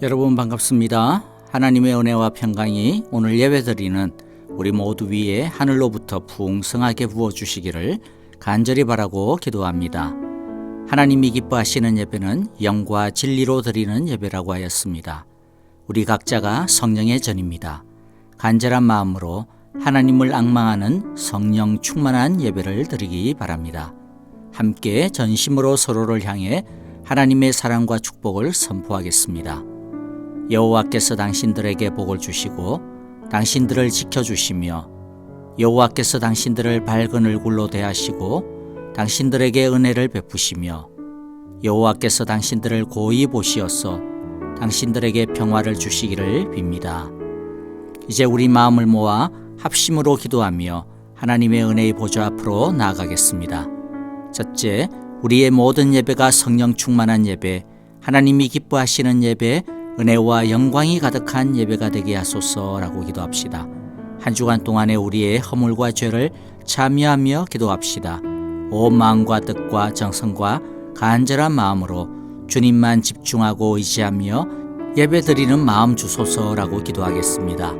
여러분 반갑습니다. 하나님의 은혜와 평강이 오늘 예배드리는 우리 모두 위에 하늘로부터 풍성하게 부어주시기를 간절히 바라고 기도합니다. 하나님이 기뻐하시는 예배는 영과 진리로 드리는 예배라고 하였습니다. 우리 각자가 성령의 전입니다. 간절한 마음으로 하나님을 앙망하는 성령 충만한 예배를 드리기 바랍니다. 함께 전심으로 서로를 향해 하나님의 사랑과 축복을 선포하겠습니다. 여호와께서 당신들에게 복을 주시고 당신들을 지켜주시며 여호와께서 당신들을 밝은 얼굴로 대하시고 당신들에게 은혜를 베푸시며 여호와께서 당신들을 고이 보시어서 당신들에게 평화를 주시기를 빕니다. 이제 우리 마음을 모아 합심으로 기도하며 하나님의 은혜의 보좌 앞으로 나아가겠습니다. 첫째, 우리의 모든 예배가 성령 충만한 예배, 하나님이 기뻐하시는 예배, 은혜와 영광이 가득한 예배가 되게 하소서라고 기도합시다. 한 주간 동안에 우리의 허물과 죄를 참여하며 기도합시다. 온 마음과 뜻과 정성과 간절한 마음으로 주님만 집중하고 의지하며 예배드리는 마음 주소서라고 기도하겠습니다.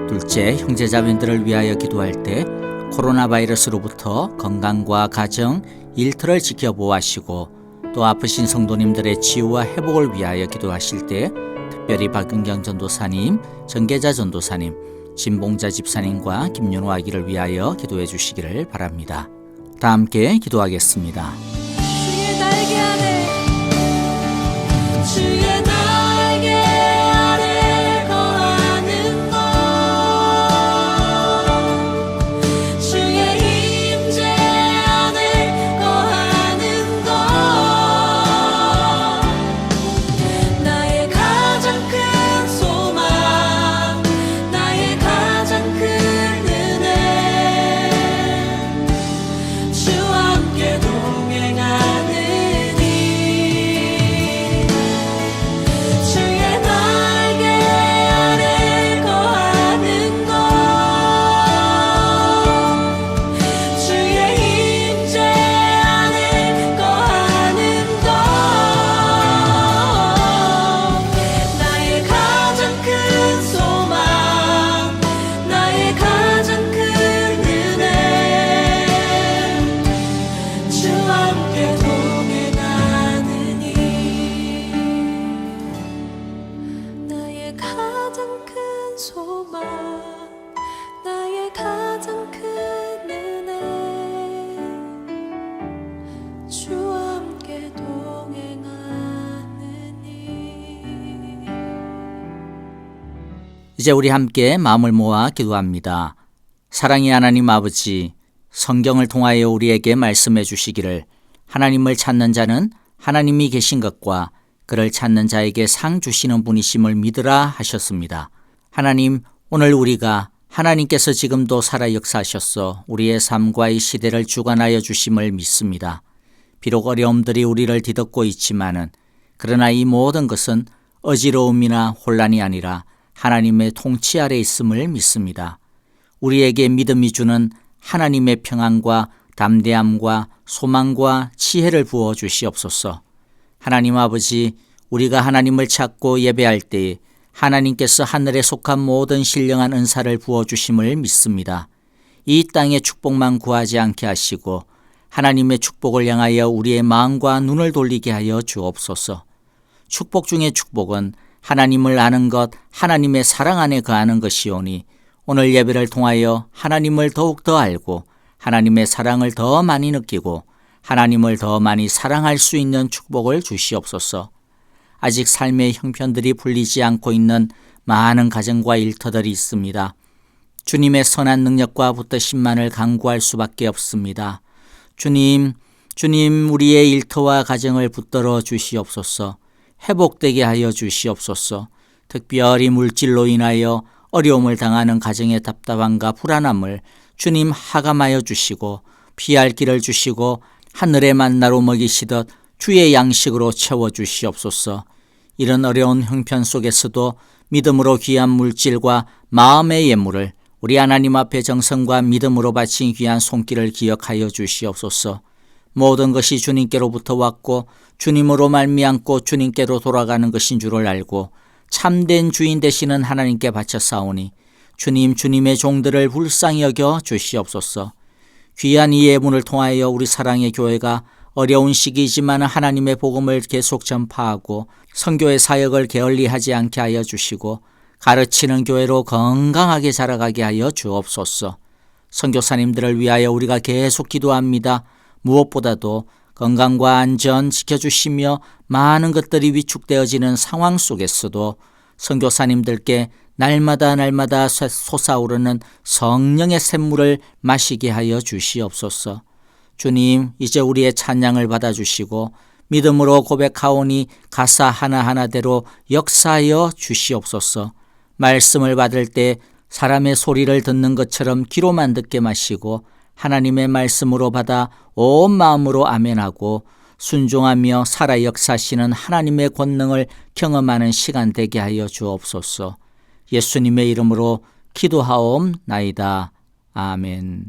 둘째, 형제자매들을 위하여 기도할 때 코로나 바이러스로부터 건강과 가정, 일터를 지켜보아시고 또 아프신 성도님들의 치유와 회복을 위하여 기도하실 때 특별히 박은경 전도사님, 정계자 전도사님, 진봉자 집사님과 김윤호 아기를 위하여 기도해 주시기를 바랍니다. 다 함께 기도하겠습니다. 주의 날개 아래 주의 날개 아래 거하는 것 주의 임재 안에 거하는 것 나의 가장 큰 소망 나의 가장 큰 은혜 주와 함께 동행하느니 주의 날개 아래 거하는 것 주의 임재 안에 거하는 것 나의 가장 큰 소망 나의 가장 큰 은혜 주와 함께 동행하느니 나의 가장 큰 소망 나의 가장 큰 은혜 주와 함께 동행하느니 이제 우리 함께 마음을 모아 기도합니다. 사랑의 하나님 아버지, 성경을 통하여 우리에게 말씀해 주시기를 하나님을 찾는 자는 하나님이 계신 것과 그를 찾는 자에게 상 주시는 분이심을 믿으라 하셨습니다. 하나님, 오늘 우리가 하나님께서 지금도 살아 역사하셔서 우리의 삶과 이 시대를 주관하여 주심을 믿습니다. 비록 어려움들이 우리를 뒤덮고 있지만은 그러나 이 모든 것은 어지러움이나 혼란이 아니라 하나님의 통치 아래 있음을 믿습니다. 우리에게 믿음이 주는 하나님의 평안과 담대함과 소망과 지혜를 부어 주시옵소서. 하나님 아버지, 우리가 하나님을 찾고 예배할 때에 하나님께서 하늘에 속한 모든 신령한 은사를 부어 주심을 믿습니다. 이 땅의 축복만 구하지 않게 하시고 하나님의 축복을 향하여 우리의 마음과 눈을 돌리게 하여 주옵소서. 축복 중의 축복은 하나님을 아는 것, 하나님의 사랑 안에 거하는 것이오니 오늘 예배를 통하여 하나님을 더욱 더 알고 하나님의 사랑을 더 많이 느끼고 하나님을 더 많이 사랑할 수 있는 축복을 주시옵소서. 아직 삶의 형편들이 풀리지 않고 있는 많은 가정과 일터들이 있습니다. 주님의 선한 능력과 붙드심만을 간구할 수밖에 없습니다. 주님, 우리의 일터와 가정을 붙들어 주시옵소서. 회복되게 하여 주시옵소서. 특별히 물질로 인하여 어려움을 당하는 가정의 답답함과 불안함을 주님 하감하여 주시고 피할 길을 주시고 하늘의 만나로 먹이시듯 주의 양식으로 채워주시옵소서. 이런 어려운 형편 속에서도 믿음으로 귀한 물질과 마음의 예물을 우리 하나님 앞에 정성과 믿음으로 바친 귀한 손길을 기억하여 주시옵소서. 모든 것이 주님께로부터 왔고 주님으로 말미암고 주님께로 돌아가는 것인 줄을 알고 참된 주인 되시는 하나님께 바쳤사오니 주님, 주님의 종들을 불쌍히 여겨 주시옵소서. 귀한 이 예문을 통하여 우리 사랑의 교회가 어려운 시기이지만 하나님의 복음을 계속 전파하고 선교의 사역을 게을리하지 않게 하여 주시고 가르치는 교회로 건강하게 자라가게 하여 주옵소서. 선교사님들을 위하여 우리가 계속 기도합니다. 무엇보다도 건강과 안전 지켜주시며 많은 것들이 위축되어지는 상황 속에서도 선교사님들께 날마다 솟아오르는 성령의 샘물을 마시게 하여 주시옵소서. 주님, 이제 우리의 찬양을 받아주시고 믿음으로 고백하오니 가사 하나하나대로 역사하여 주시옵소서. 말씀을 받을 때 사람의 소리를 듣는 것처럼 귀로만 듣게 마시고 하나님의 말씀으로 받아 온 마음으로 아멘하고 순종하며 살아 역사하시는 하나님의 권능을 경험하는 시간 되게 하여 주옵소서. 예수님의 이름으로 기도하옵나이다. 아멘.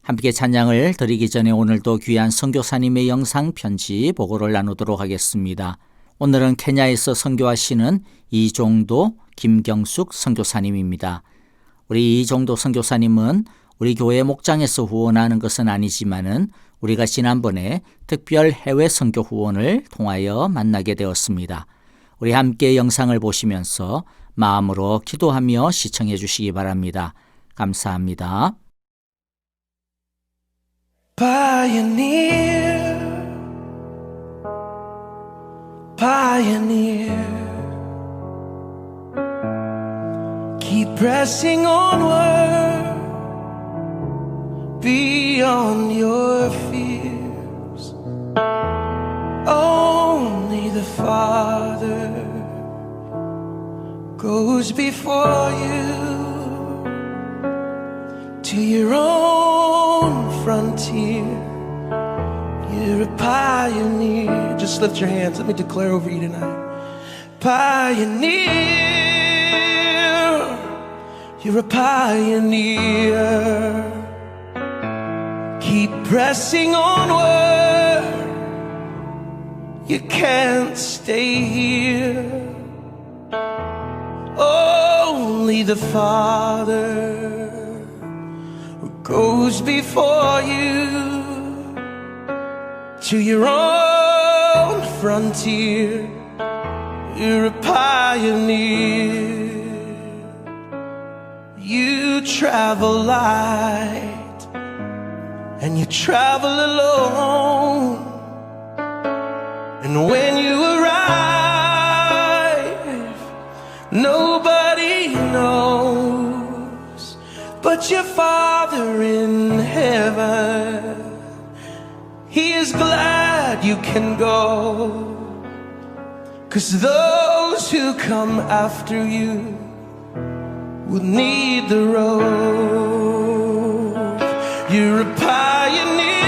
함께 찬양을 드리기 전에 오늘도 귀한 선교사님의 영상 편지 보고를 나누도록 하겠습니다. 오늘은 케냐에서 선교하시는 이종도 김경숙 선교사님입니다. 우리 이종도 선교사님은 우리 교회 목장에서 후원하는 것은 아니지만은 우리가 지난번에 특별 해외 선교 후원을 통하여 만나게 되었습니다. 우리 함께 영상을 보시면서 마음으로 기도하며 시청해 주시기 바랍니다. 감사합니다. Pioneer, pioneer, keep pressing onward beyond your fears. Only the Father goes before you to your own frontier. You're a pioneer. Just lift your hands. Let me declare over you tonight. Pioneer. You're a pioneer. Keep pressing onward. You can't stay here. Only the Father who goes before you to your own frontier. You're a pioneer. You travel light and you travel alone. And when you arrive, nobody knows but your Father in heaven. He is glad you can go, 'cause those who come after you will need the road. You're a pioneer,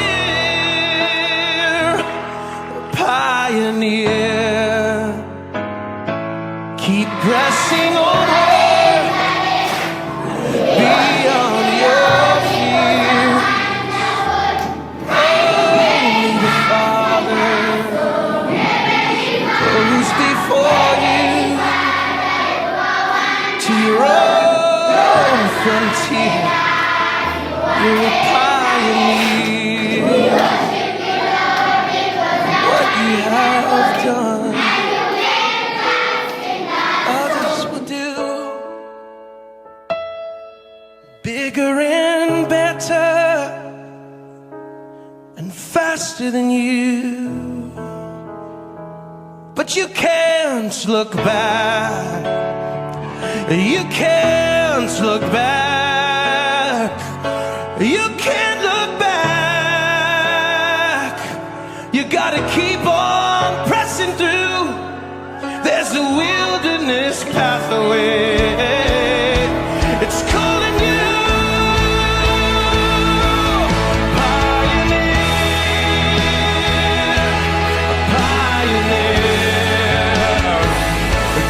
a pioneer. Keep pressing onward beyond your fears. Only the Father goes before you to your own frontier. You're a pioneer. What you have done, others will do. Bigger and better and faster than you. But you can't look back. You can't look back. You can't look back. You gotta keep on pressing through. There's a wilderness pathway. It's calling you. Pioneer, pioneer.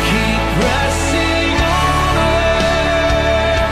Keep pressing onward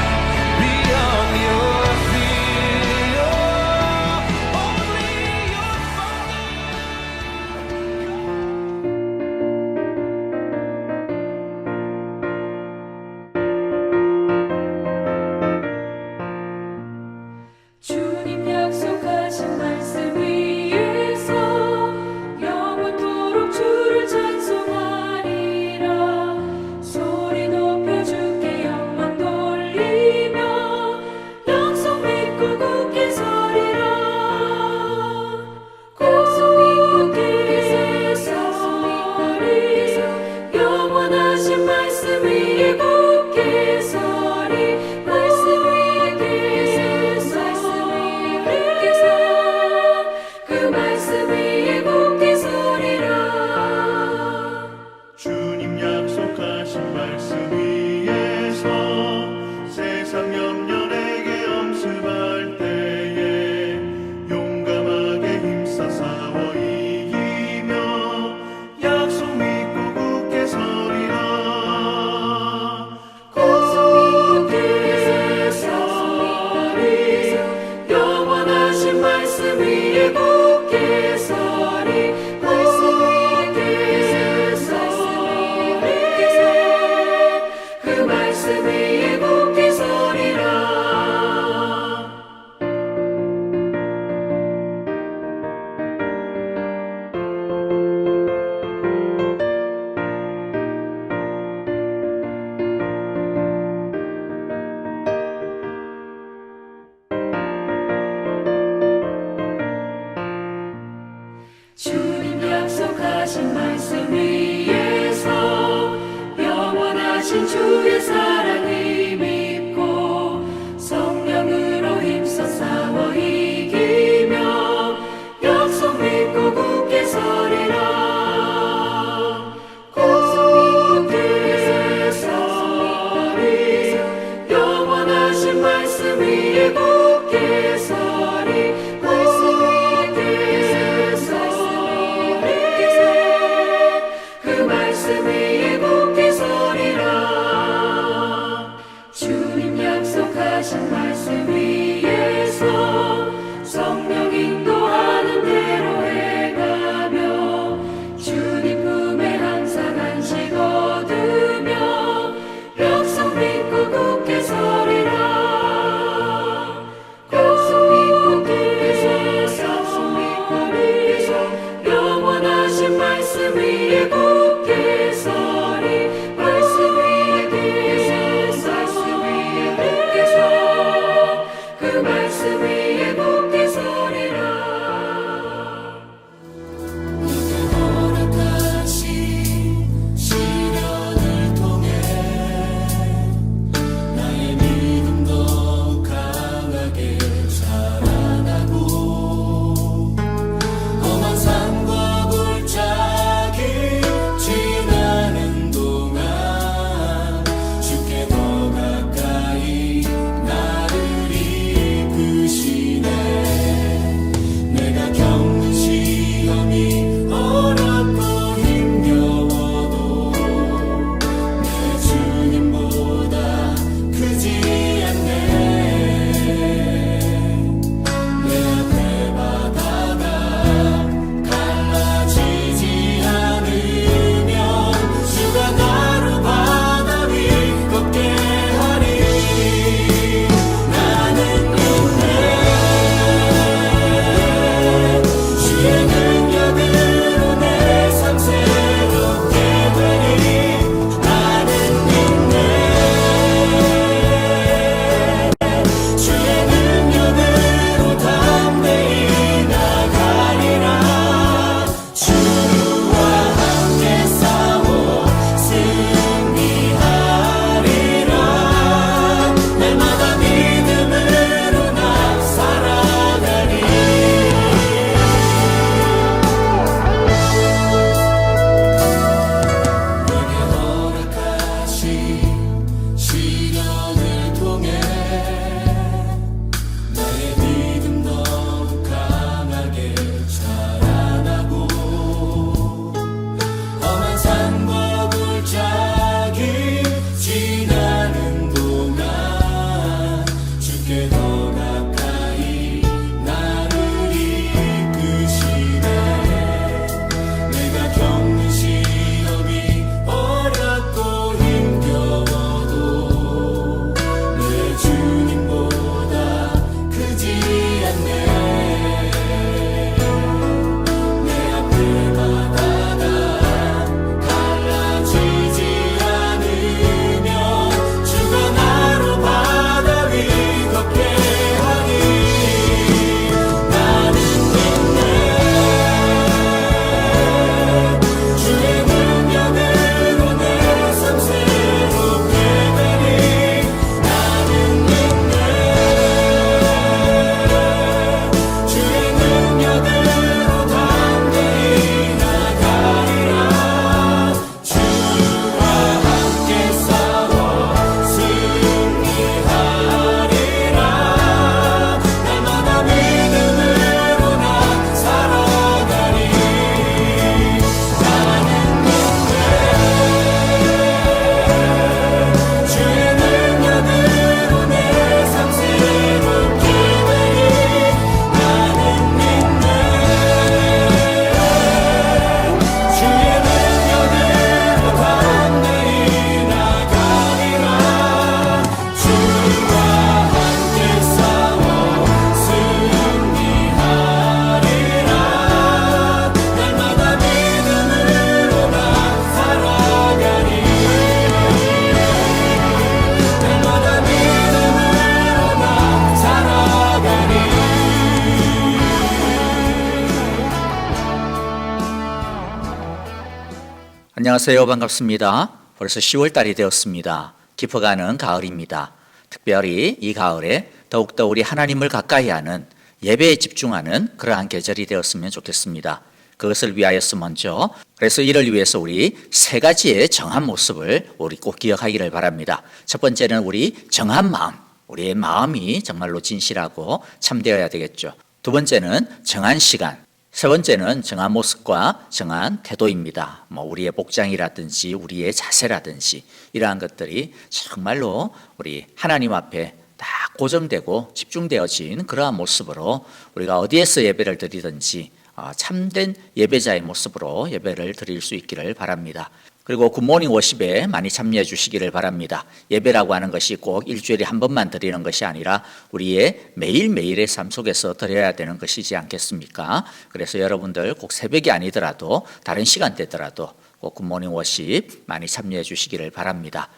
말씀 위에 굳게 서리 굳게 서리 그 말씀 위에 굳게 서리라 주님 약속하신 말씀 위에서 성령 인도하는 대로 행하며 주님 품에 항상 안식 얻으며 약속 믿고 굳게 서리라 약속 믿고 굳게 서 약속 믿고 굳게 서 영원하신 말씀 위에 굳게 서리 말씀 위에 굳게 서 말씀 위에 굳게 서그 말씀 위에 굳게 서리라 내게 허락하신 시련을 통해 나의 믿음 더 강하게 자라나고 험한 산과 골짜기 지나는 동안 주께 더 가까이 나를 이끄시네 내가 겪는 시험이 어렵고 힘겨워도 내 주님보다 크지 않네 내 앞에 바다가 갈라지지 않으면 주가 나를 바다 위 걷게 하리 나는 믿네 주의 능력으로 내 삶 새롭게 되리 나는 믿네 주의 능력으로 담대히 나가리라 주와 함께 싸워 승리하리라 날마다 믿음으로 나 살아가리 내게 허락하신 시련을 통해 나의 믿음 더 강하게 자라나고 험한 산과 골짜기 지나는 동안 주께 더 가까이 나를 이끄시네 내가 겪는 시험이 어렵고 힘겨워도 내 주님보다 크지 않네 내 앞에 바다가 갈라지지 않으면 주가 나로 바다 위 걷게 하니 나는 믿네 주의 능력으로 내 삶 새롭게 되리 나는 믿네 주의 능력으로 담대히 나가리라 주와 함께 싸워 승리하리라 날마다 믿음으로 나 살아가리 나는 믿네 주의 능력으로 내 삶 새롭게 되리 나는 믿네 주의 능력으로 담대히 나가리라 주와 함께 싸워 승리하리라 날마다 믿음으로 나 살아가리 날마다 믿음으로 나 살아가리 안녕하세요. 반갑습니다. 벌써 10월 달이 되었습니다. 깊어가는 가을입니다. 특별히 이 가을에 더욱더 우리 하나님을 가까이 하는 예배에 집중하는 그러한 계절이 되었으면 좋겠습니다. 그것을 위하여서 먼저 그래서 이를 위해서 우리 세 가지의 정한 모습을 우리 꼭 기억하기를 바랍니다. 첫 번째는 우리 정한 마음, 우리의 마음이 정말로 진실하고 참되어야 되겠죠. 두 번째는 정한 시간, 세 번째는 정한 모습과 정한 태도입니다. 우리의 복장이라든지 우리의 자세라든지 이러한 것들이 정말로 우리 하나님 앞에 다 고정되고 집중되어진 그러한 모습으로 우리가 어디에서 예배를 드리든지 참된 예배자의 모습으로 예배를 드릴 수 있기를 바랍니다. 그리고 굿모닝 워십에 많이 참여해 주시기를 바랍니다. 예배라고 하는 것이 꼭 일주일에 한 번만 드리는 것이 아니라 우리의 매일매일의 삶 속에서 드려야 되는 것이지 않겠습니까? 그래서 여러분들 꼭 새벽이 아니더라도 다른 시간대더라도 꼭 굿모닝 워십 많이 참여해 주시기를 바랍니다.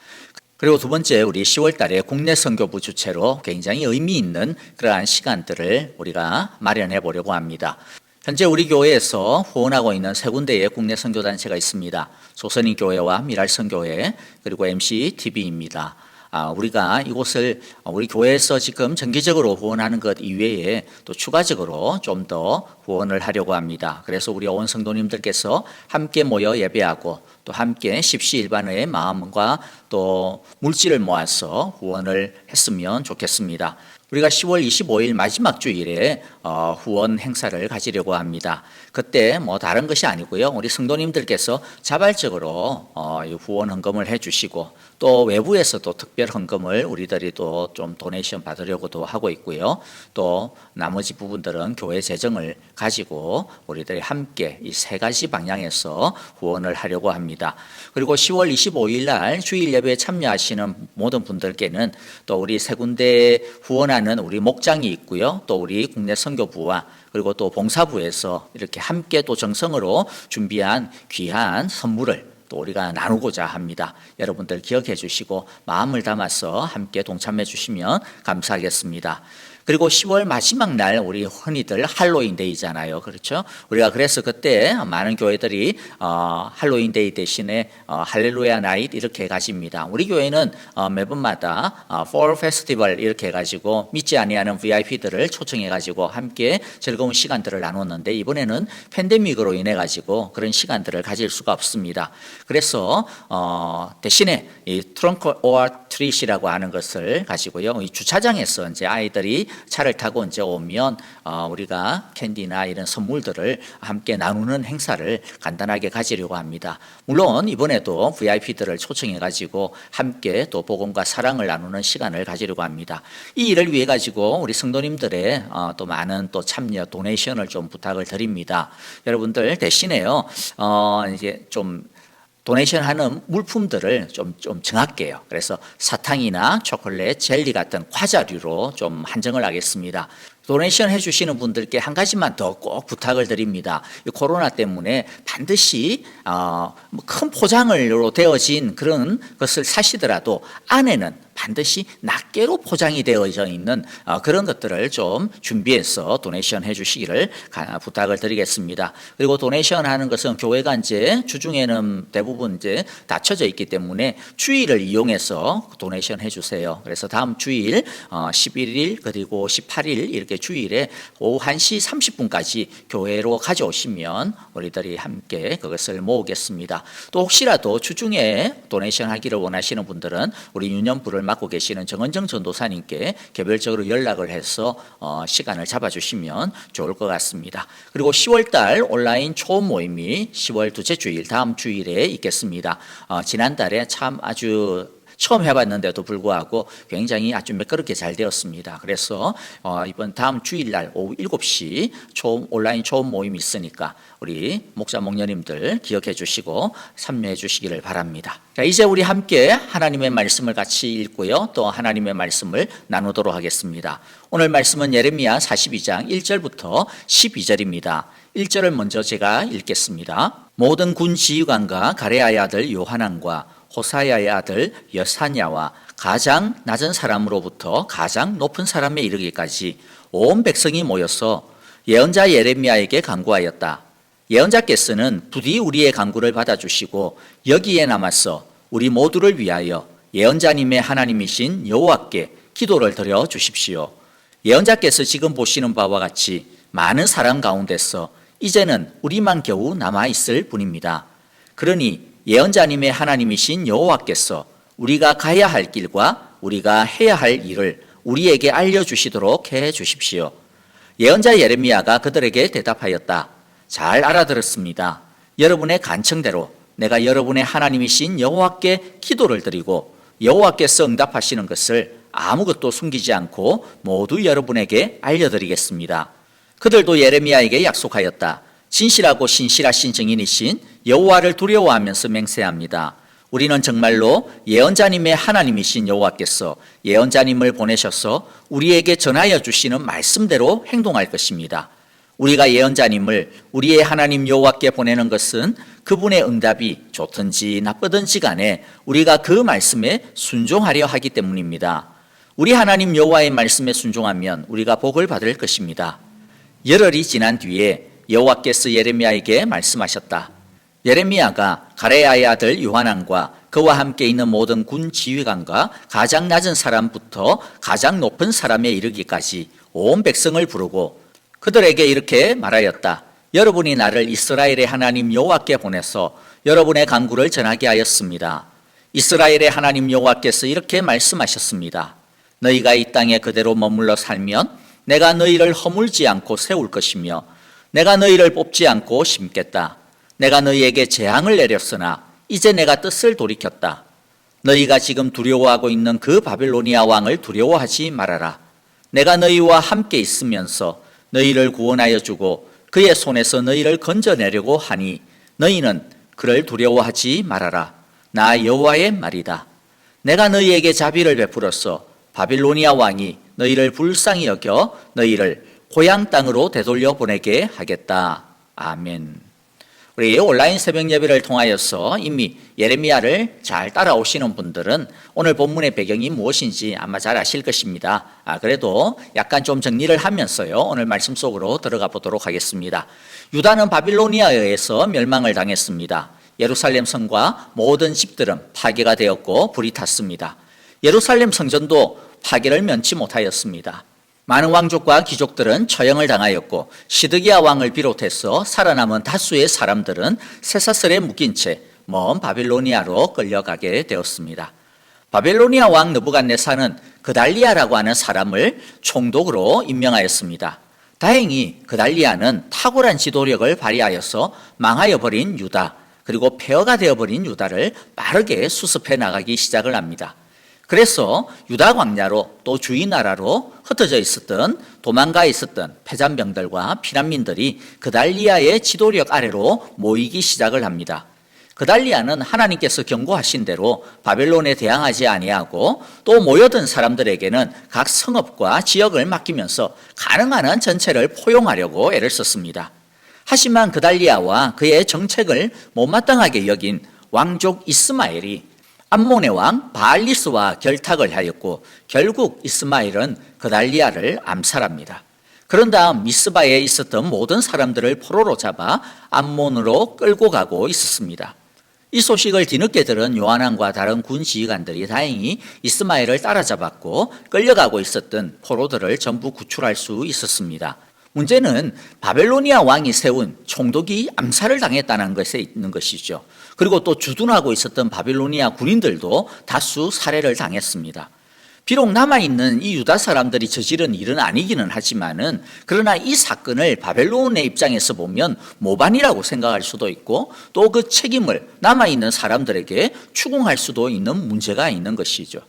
그리고 두 번째, 우리 10월 달에 국내 선교부 주최로 굉장히 의미 있는 그러한 시간들을 우리가 마련해 보려고 합니다. 현재 우리 교회에서 후원하고 있는 세 군데의 국내 선교단체가 있습니다. 조선인 교회와 미랄 선교회 그리고 MCTV입니다. 우리가 이곳을 우리 교회에서 지금 정기적으로 후원하는 것 이외에 또 추가적으로 좀 더 후원을 하려고 합니다. 그래서 우리 온 성도님들께서 함께 모여 예배하고 또 함께 십시일반의 마음과 또 물질을 모아서 후원을 했으면 좋겠습니다. 우리가 10월 25일 마지막 주일에 후원 행사를 가지려고 합니다. 그때 다른 것이 아니고요. 우리 성도님들께서 자발적으로 후원 헌금을 해주시고 또 외부에서도 특별 헌금을 우리들이 또 좀 도네이션 받으려고도 하고 있고요. 또 나머지 부분들은 교회 재정을 가지고 우리들이 함께 이 세 가지 방향에서 후원을 하려고 합니다. 그리고 10월 25일 날 주일 예배에 참여하시는 모든 분들께는 또 우리 세 군데 후원하는 우리 목장이 있고요. 또 우리 국내 선교부와 그리고 또 봉사부에서 이렇게 함께 또 정성으로 준비한 귀한 선물을 또 우리가 나누고자 합니다. 여러분들 기억해 주시고 마음을 담아서 함께 동참해 주시면 감사하겠습니다. 그리고 10월 마지막 날 우리 흔히들 할로윈데이잖아요. 그렇죠? 우리가 그래서 그때 많은 교회들이 할로윈데이 대신에 할렐루야 나잇 이렇게 가집니다. 우리 교회는 매번마다 Fall Festival 이렇게 해가지고 믿지 아니하는 VIP들을 초청해가지고 함께 즐거운 시간들을 나눴는데 이번에는 팬데믹으로 인해가지고 그런 시간들을 가질 수가 없습니다. 그래서 대신에 이 트렁크 오어 트릿이라고 하는 것을 가지고요. 이 주차장에서 이제 아이들이 차를 타고 이제 오면 우리가 캔디나 이런 선물들을 함께 나누는 행사를 간단하게 가지려고 합니다. 물론 이번에도 VIP들을 초청해 가지고 함께 또 복음과 사랑을 나누는 시간을 가지려고 합니다. 이 일을 위해 가지고 우리 성도님들의 또 많은 또 참여 도네이션을 좀 부탁을 드립니다. 여러분들 대신에요 이제 좀 도네이션 하는 물품들을 좀 정할게요. 그래서 사탕이나 초콜릿, 젤리 같은 과자류로 좀 한정을 하겠습니다. 도네이션 해주시는 분들께 한 가지만 더 꼭 부탁을 드립니다. 이 코로나 때문에 반드시 큰 포장으로 되어진 그런 것을 사시더라도 안에는 반드시 낱개로 포장이 되어져 있는 그런 것들을 좀 준비해서 도네이션 해주시기를 부탁을 드리겠습니다. 그리고 도네이션 하는 것은 교회가 이제 주중에는 대부분 이제 닫혀져 있기 때문에 주일을 이용해서 도네이션 해주세요. 그래서 다음 주일 11일 그리고 18일 이렇게 주일에 오후 1시 30분까지 교회로 가져오시면 우리들이 함께 그것을 모으겠습니다. 또 혹시라도 주중에 도네이션 하기를 원하시는 분들은 우리 유년부를 맡고 계시는 정은정 전도사님께 개별적으로 연락을 해서 시간을 잡아주시면 좋을 것 같습니다. 그리고 10월달 온라인 초음 모임이 10월 둘째 주일 다음 주일에 있겠습니다. 지난달에 참 아주 처음 해봤는데도 불구하고 굉장히 아주 매끄럽게 잘 되었습니다. 그래서 이번 다음 주일날 오후 7시 온라인 초음 모임이 있으니까 우리 목자 목녀님들 기억해 주시고 참여해 주시기를 바랍니다. 자, 이제 우리 함께 하나님의 말씀을 같이 읽고요. 또 하나님의 말씀을 나누도록 하겠습니다. 오늘 말씀은 예레미야 42장 1절부터 12절입니다. 1절을 먼저 제가 읽겠습니다. 모든 군 지휘관과 가레아의 아들 요하난과 호사야의 아들 여사냐와 가장 낮은 사람으로부터 가장 높은 사람에 이르기까지 온 백성이 모여서 예언자 예레미야에게 간구하였다. 예언자께서는 부디 우리의 간구를 받아주시고 여기에 남아서 우리 모두를 위하여 예언자님의 하나님이신 여호와께 기도를 드려 주십시오. 예언자께서 지금 보시는 바와 같이 많은 사람 가운데서 이제는 우리만 겨우 남아있을 뿐입니다. 그러니 예언자님의 하나님이신 여호와께서 우리가 가야 할 길과 우리가 해야 할 일을 우리에게 알려주시도록 해 주십시오. 예언자 예레미야가 그들에게 대답하였다. 잘 알아들었습니다. 여러분의 간청대로 내가 여러분의 하나님이신 여호와께 기도를 드리고 여호와께서 응답하시는 것을 아무것도 숨기지 않고 모두 여러분에게 알려드리겠습니다. 그들도 예레미야에게 약속하였다. 진실하고 신실하신 증인이신 여호와를 두려워하면서 맹세합니다. 우리는 정말로 예언자님의 하나님이신 여호와께서 예언자님을 보내셔서 우리에게 전하여 주시는 말씀대로 행동할 것입니다. 우리가 예언자님을 우리의 하나님 여호와께 보내는 것은 그분의 응답이 좋든지 나쁘든지 간에 우리가 그 말씀에 순종하려 하기 때문입니다. 우리 하나님 여호와의 말씀에 순종하면 우리가 복을 받을 것입니다. 열흘이 지난 뒤에 여호와께서 예레미야에게 말씀하셨다. 예레미야가 가레야의 아들 요하난과 그와 함께 있는 모든 군 지휘관과 가장 낮은 사람부터 가장 높은 사람에 이르기까지 온 백성을 부르고 그들에게 이렇게 말하였다. 여러분이 나를 이스라엘의 하나님 여호와께 보내서 여러분의 간구를 전하게 하였습니다. 이스라엘의 하나님 여호와께서 이렇게 말씀하셨습니다. 너희가 이 땅에 그대로 머물러 살면 내가 너희를 허물지 않고 세울 것이며 내가 너희를 뽑지 않고 심겠다. 내가 너희에게 재앙을 내렸으나 이제 내가 뜻을 돌이켰다. 너희가 지금 두려워하고 있는 그 바벨로니아 왕을 두려워하지 말아라. 내가 너희와 함께 있으면서 너희를 구원하여 주고 그의 손에서 너희를 건져내려고 하니 너희는 그를 두려워하지 말아라. 나 여호와의 말이다. 내가 너희에게 자비를 베풀어서 바빌로니아 왕이 너희를 불쌍히 여겨 너희를 고향 땅으로 되돌려 보내게 하겠다. 아멘. 우리 온라인 새벽 예배를 통하여서 이미 예레미야를 잘 따라오시는 분들은 오늘 본문의 배경이 무엇인지 아마 잘 아실 것입니다. 그래도 약간 좀 정리를 하면서요, 오늘 말씀 속으로 들어가 보도록 하겠습니다. 유다는 바빌로니아에 의해서 멸망을 당했습니다. 예루살렘 성과 모든 집들은 파괴가 되었고 불이 탔습니다. 예루살렘 성전도 파괴를 면치 못하였습니다. 많은 왕족과 귀족들은 처형을 당하였고 시드기야 왕을 비롯해서 살아남은 다수의 사람들은 쇠사슬에 묶인 채 먼 바빌로니아로 끌려가게 되었습니다. 바빌로니아 왕 느부갓네살은 그달리아라고 하는 사람을 총독으로 임명하였습니다. 다행히 그달리아는 탁월한 지도력을 발휘하여서 망하여 버린 유다, 그리고 폐허가 되어버린 유다를 빠르게 수습해 나가기 시작을 합니다. 그래서 유다 광야로 또 주위 나라로 흩어져 있었던, 도망가 있었던 패잔병들과 피난민들이 그달리아의 지도력 아래로 모이기 시작을 합니다. 그달리아는 하나님께서 경고하신 대로 바벨론에 대항하지 아니하고 또 모여든 사람들에게는 각 성읍과 지역을 맡기면서 가능한 한 전체를 포용하려고 애를 썼습니다. 하지만 그달리아와 그의 정책을 못마땅하게 여긴 왕족 이스마엘이 암몬의 왕 바알리스와 결탁을 하였고 결국 이스마엘은 그달리아를 암살합니다. 그런 다음 미스바에 있었던 모든 사람들을 포로로 잡아 암몬으로 끌고 가고 있었습니다. 이 소식을 뒤늦게 들은 요하난과 다른 군 지휘관들이 다행히 이스마엘을 따라잡았고 끌려가고 있었던 포로들을 전부 구출할 수 있었습니다. 문제는 바벨로니아 왕이 세운 총독이 암살을 당했다는 것에 있는 것이죠. 그리고 또 주둔하고 있었던 바벨로니아 군인들도 다수 살해를 당했습니다. 비록 남아있는 이 유다 사람들이 저지른 일은 아니기는 하지만은 그러나 이 사건을 바벨론의 입장에서 보면 모반이라고 생각할 수도 있고 또 그 책임을 남아있는 사람들에게 추궁할 수도 있는 문제가 있는 것이죠.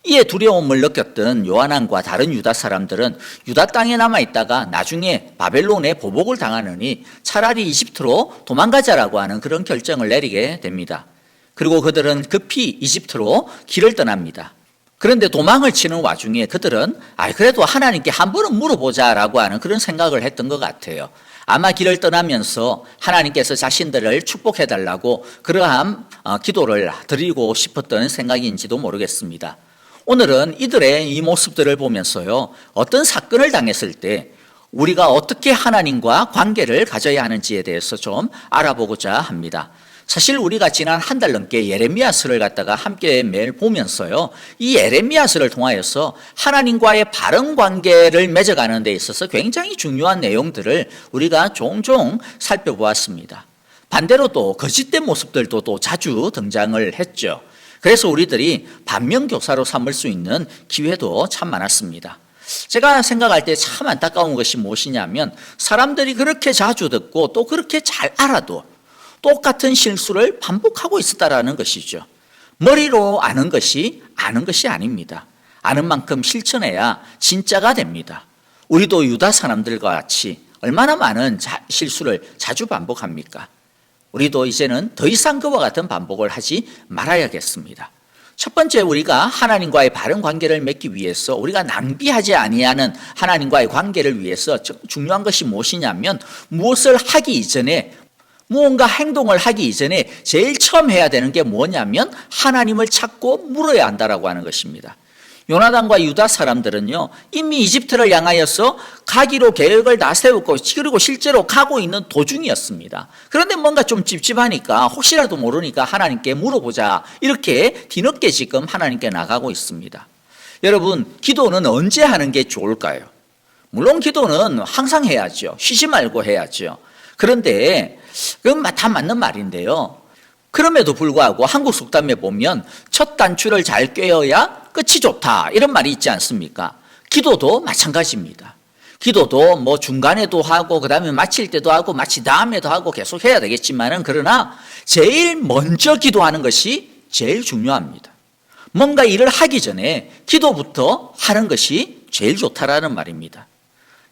이에 두려움을 느꼈던 요하난과 다른 유다 사람들은 유다 땅에 남아있다가 나중에 바벨론에 보복을 당하느니 차라리 이집트로 도망가자라고 하는 그런 결정을 내리게 됩니다. 그리고 그들은 급히 이집트로 길을 떠납니다. 그런데 도망을 치는 와중에 그들은 그래도 하나님께 한 번은 물어보자라고 하는 그런 생각을 했던 것 같아요. 아마 길을 떠나면서 하나님께서 자신들을 축복해달라고 그러한 기도를 드리고 싶었던 생각인지도 모르겠습니다. 오늘은 이들의 이 모습들을 보면서요, 어떤 사건을 당했을 때 우리가 어떻게 하나님과 관계를 가져야 하는지에 대해서 좀 알아보고자 합니다. 사실 우리가 지난 한 달 넘게 예레미야서를 갖다가 함께 매일 보면서요, 이 예레미야서를 통하여서 하나님과의 바른 관계를 맺어가는 데 있어서 굉장히 중요한 내용들을 우리가 종종 살펴보았습니다. 반대로 또 거짓된 모습들도 또 자주 등장을 했죠. 그래서 우리들이 반면교사로 삼을 수 있는 기회도 참 많았습니다. 제가 생각할 때 참 안타까운 것이 무엇이냐면 사람들이 그렇게 자주 듣고 또 그렇게 잘 알아도 똑같은 실수를 반복하고 있었다라는 것이죠. 머리로 아는 것이 아닙니다. 아는 만큼 실천해야 진짜가 됩니다. 우리도 유다 사람들과 같이 얼마나 많은 실수를 자주 반복합니까? 우리도 이제는 더 이상 그와 같은 반복을 하지 말아야겠습니다. 첫 번째, 우리가 하나님과의 바른 관계를 맺기 위해서, 우리가 낭비하지 아니하는 하나님과의 관계를 위해서 중요한 것이 무엇이냐면, 무엇을 하기 이전에, 무언가 행동을 하기 이전에 제일 처음 해야 되는 게 뭐냐면 하나님을 찾고 물어야 한다라고 하는 것입니다. 요나단과 유다 사람들은요, 이미 이집트를 향하여서 가기로 계획을 다 세웠고, 그리고 실제로 가고 있는 도중이었습니다. 그런데 뭔가 좀 찝찝하니까, 혹시라도 모르니까 하나님께 물어보자, 이렇게 뒤늦게 지금 하나님께 나가고 있습니다. 여러분, 기도는 언제 하는 게 좋을까요? 물론 기도는 항상 해야죠. 쉬지 말고 해야죠. 그런데 그건 다 맞는 말인데요, 그럼에도 불구하고 한국 속담에 보면 첫 단추를 잘 꿰어야 끝이 좋다, 이런 말이 있지 않습니까? 기도도 마찬가지입니다. 기도도 뭐 중간에도 하고, 그 다음에 마칠 때도 하고, 마치 다음에도 하고 계속 해야 되겠지만은, 그러나 제일 먼저 기도하는 것이 제일 중요합니다. 뭔가 일을 하기 전에 기도부터 하는 것이 제일 좋다라는 말입니다.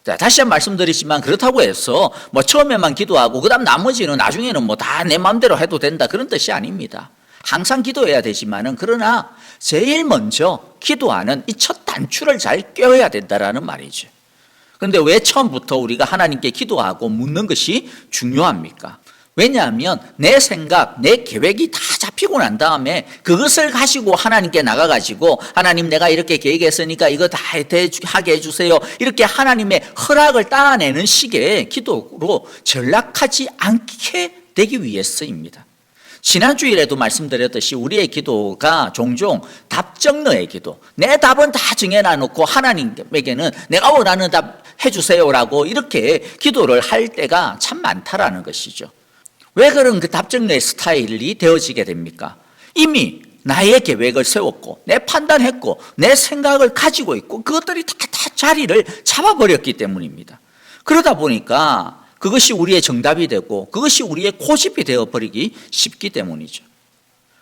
자, 다시 한번 말씀드리지만, 그렇다고 해서 뭐 처음에만 기도하고 그다음 나머지는 나중에는 뭐 다 내 마음대로 해도 된다, 그런 뜻이 아닙니다. 항상 기도해야 되지만은, 그러나 제일 먼저 기도하는 이 첫 단추를 잘 꿰어야 된다라는 말이죠. 그런데 왜 처음부터 우리가 하나님께 기도하고 묻는 것이 중요합니까? 왜냐하면 내 생각, 내 계획이 다 잡히고 난 다음에 그것을 가지고 하나님께 나가가지고, 하나님 내가 이렇게 계획했으니까 이거 다 하게 해주세요, 이렇게 하나님의 허락을 따내는 식의 기도로 전락하지 않게 되기 위해서입니다. 지난 주일에도 말씀드렸듯이 우리의 기도가 종종 답정너의 기도, 내 답은 다 정해놔놓고 하나님에게는 내가 원하는 답 해주세요라고 이렇게 기도를 할 때가 참 많다라는 것이죠. 왜 그런 그 답정너의 스타일이 되어지게 됩니까? 이미 나의 계획을 세웠고, 내 판단했고, 내 생각을 가지고 있고, 그것들이 다 자리를 잡아버렸기 때문입니다. 그러다 보니까 그것이 우리의 정답이 되고, 그것이 우리의 고집이 되어버리기 쉽기 때문이죠.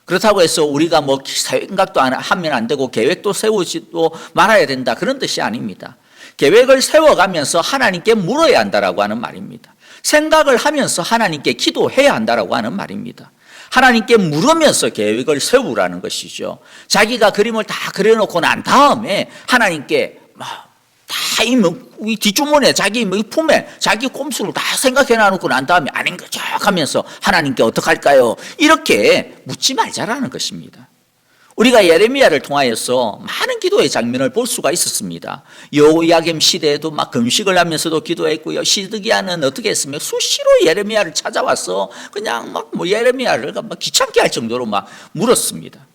그렇다고 해서 우리가 뭐 생각도 하면 안 되고 계획도 세우지도 말아야 된다, 그런 뜻이 아닙니다. 계획을 세워가면서 하나님께 물어야 한다라고 하는 말입니다. 생각을 하면서 하나님께 기도해야 한다라고 하는 말입니다. 하나님께 물으면서 계획을 세우라는 것이죠. 자기가 그림을 다 그려놓고 난 다음에 하나님께 다 이 뒷주머니에, 자기 품에, 자기 꼼수를 다 생각해 놔놓고 난 다음에 아닌 거죠 하면서 하나님께 어떡할까요? 이렇게 묻지 말자라는 것입니다. 우리가 예레미야를 통하여서 많은 기도의 장면을 볼 수가 있었습니다. 여호야김 시대에도 막 금식을 하면서도 기도했고요. 시드기야는 어떻게 했으면 수시로 예레미야를 찾아와서 그냥 막 뭐 예레미야를 막 귀찮게 할 정도로 막 물었습니다.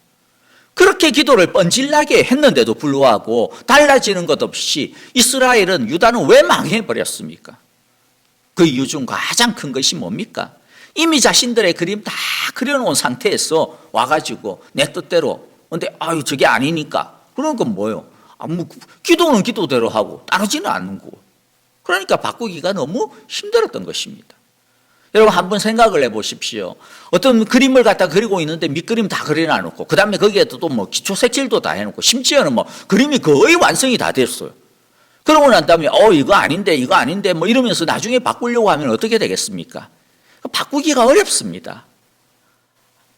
그렇게 기도를 뻔질나게 했는데도 불구하고 달라지는 것 없이 이스라엘은, 유다는 왜 망해버렸습니까? 그 이유 중 가장 큰 것이 뭡니까? 이미 자신들의 그림 다 그려놓은 상태에서 와가지고 내 뜻대로, 근데 저게 아니니까, 그런 건 뭐예요? 뭐 기도는 기도대로 하고 따르지는 않는 거고, 그러니까 바꾸기가 너무 힘들었던 것입니다. 여러분, 한번 생각을 해보십시오. 어떤 그림을 갖다 그리고 있는데 밑그림 다 그려놔놓고, 그 다음에 거기에 또 뭐 기초 색칠도 다 해놓고, 심지어는 뭐 그림이 거의 완성이 다 됐어요. 그러고 난 다음에 이거 아닌데 뭐 이러면서 나중에 바꾸려고 하면 어떻게 되겠습니까? 바꾸기가 어렵습니다.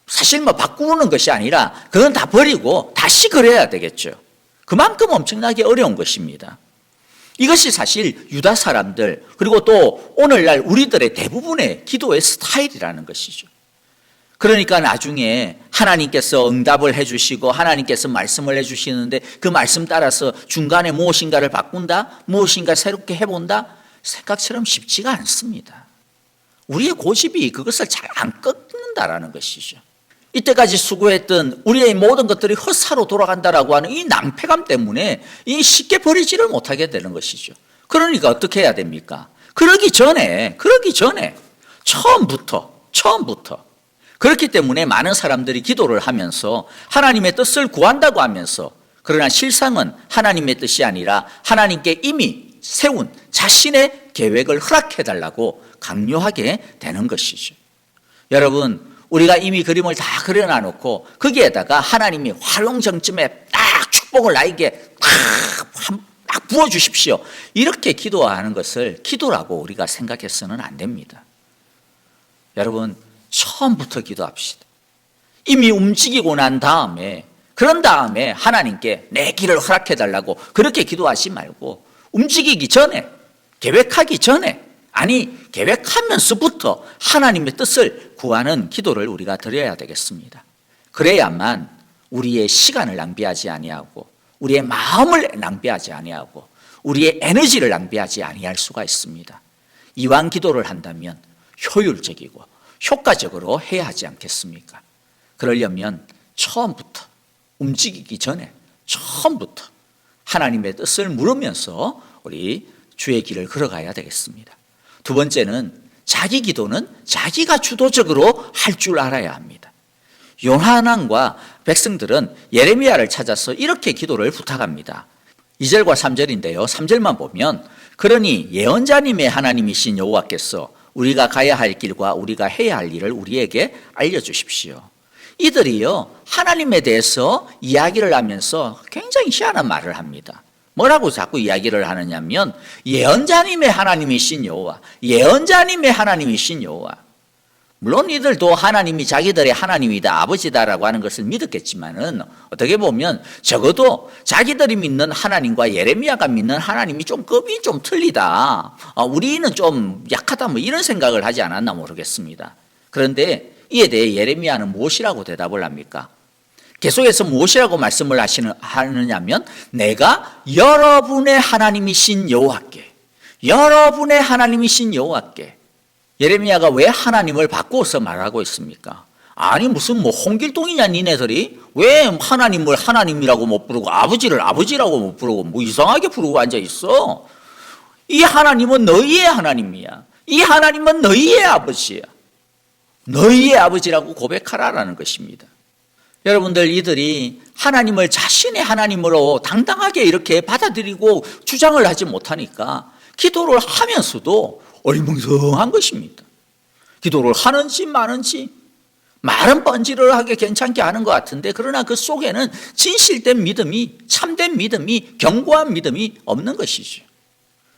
사실 뭐 바꾸는 것이 아니라 그건 다 버리고 다시 그려야 되겠죠. 그만큼 엄청나게 어려운 것입니다. 이것이 사실 유다 사람들, 그리고 또 오늘날 우리들의 대부분의 기도의 스타일이라는 것이죠. 그러니까 나중에 하나님께서 응답을 해주시고 하나님께서 말씀을 해주시는데 그 말씀 따라서 중간에 무엇인가를 바꾼다, 무엇인가 새롭게 해본다, 생각처럼 쉽지가 않습니다. 우리의 고집이 그것을 잘 안 꺾는다라는 것이죠. 이때까지 수고했던 우리의 모든 것들이 헛사로 돌아간다라고 하는 이 낭패감 때문에 이 쉽게 버리지를 못하게 되는 것이죠. 그러니까 어떻게 해야 됩니까? 그러기 전에 처음부터 그렇기 때문에 많은 사람들이 기도를 하면서 하나님의 뜻을 구한다고 하면서, 그러나 실상은 하나님의 뜻이 아니라 하나님께 이미 세운 자신의 계획을 허락해달라고 강요하게 되는 것이죠. 여러분, 우리가 이미 그림을 다 그려놔 놓고 거기에다가 하나님이 활용정점에 딱 축복을 나에게 딱 부어주십시오, 이렇게 기도하는 것을 기도라고 우리가 생각해서는 안 됩니다. 여러분, 처음부터 기도합시다. 이미 움직이고 난 다음에, 그런 다음에 하나님께 내 길을 허락해달라고 그렇게 기도하지 말고, 움직이기 전에, 계획하기 전에, 아니 계획하면서부터 하나님의 뜻을 구하는 기도를 우리가 드려야 되겠습니다. 그래야만 우리의 시간을 낭비하지 아니하고, 우리의 마음을 낭비하지 아니하고, 우리의 에너지를 낭비하지 아니할 수가 있습니다. 이왕 기도를 한다면 효율적이고 효과적으로 해야 하지 않겠습니까? 그러려면 처음부터, 움직이기 전에 처음부터 하나님의 뜻을 물으면서 우리 주의 길을 걸어가야 되겠습니다. 두 번째는 자기 기도는 자기가 주도적으로 할 줄 알아야 합니다. 요나단과 백성들은 예레미야를 찾아서 이렇게 기도를 부탁합니다. 2절과 3절인데요. 3절만 보면, 그러니 예언자님의 하나님이신 여호와께서 우리가 가야 할 길과 우리가 해야 할 일을 우리에게 알려주십시오. 이들이요, 하나님에 대해서 이야기를 하면서 굉장히 희한한 말을 합니다. 뭐라고 자꾸 이야기를 하느냐면, 예언자님의 하나님이신 여호와, 예언자님의 하나님이신 여호와. 물론 이들도 하나님이 자기들의 하나님이다, 아버지다라고 하는 것을 믿었겠지만은, 어떻게 보면 적어도 자기들이 믿는 하나님과 예레미야가 믿는 하나님이 좀 급이 좀 틀리다, 우리는 좀 약하다, 뭐 이런 생각을 하지 않았나 모르겠습니다. 그런데 이에 대해 예레미야는 무엇이라고 대답을 합니까? 계속해서 무엇이라고 말씀을 하느냐면, 내가 여러분의 하나님이신 여호와께, 여러분의 하나님이신 여호와께. 예레미야가 왜 하나님을 바꾸어서 말하고 있습니까? 아니 무슨 뭐 홍길동이냐 니네들이? 왜 하나님을 하나님이라고 못 부르고 아버지를 아버지라고 못 부르고 뭐 이상하게 부르고 앉아 있어? 이 하나님은 너희의 하나님이야. 이 하나님은 너희의 아버지야. 너희의 아버지라고 고백하라라는 것입니다. 여러분들, 이들이 하나님을 자신의 하나님으로 당당하게 이렇게 받아들이고 주장을 하지 못하니까 기도를 하면서도 어리멍텅한 것입니다. 기도를 하는지 마는지, 말은 번지르르하게 괜찮게 하는 것 같은데, 그러나 그 속에는 진실된 믿음이, 참된 믿음이, 견고한 믿음이 없는 것이죠.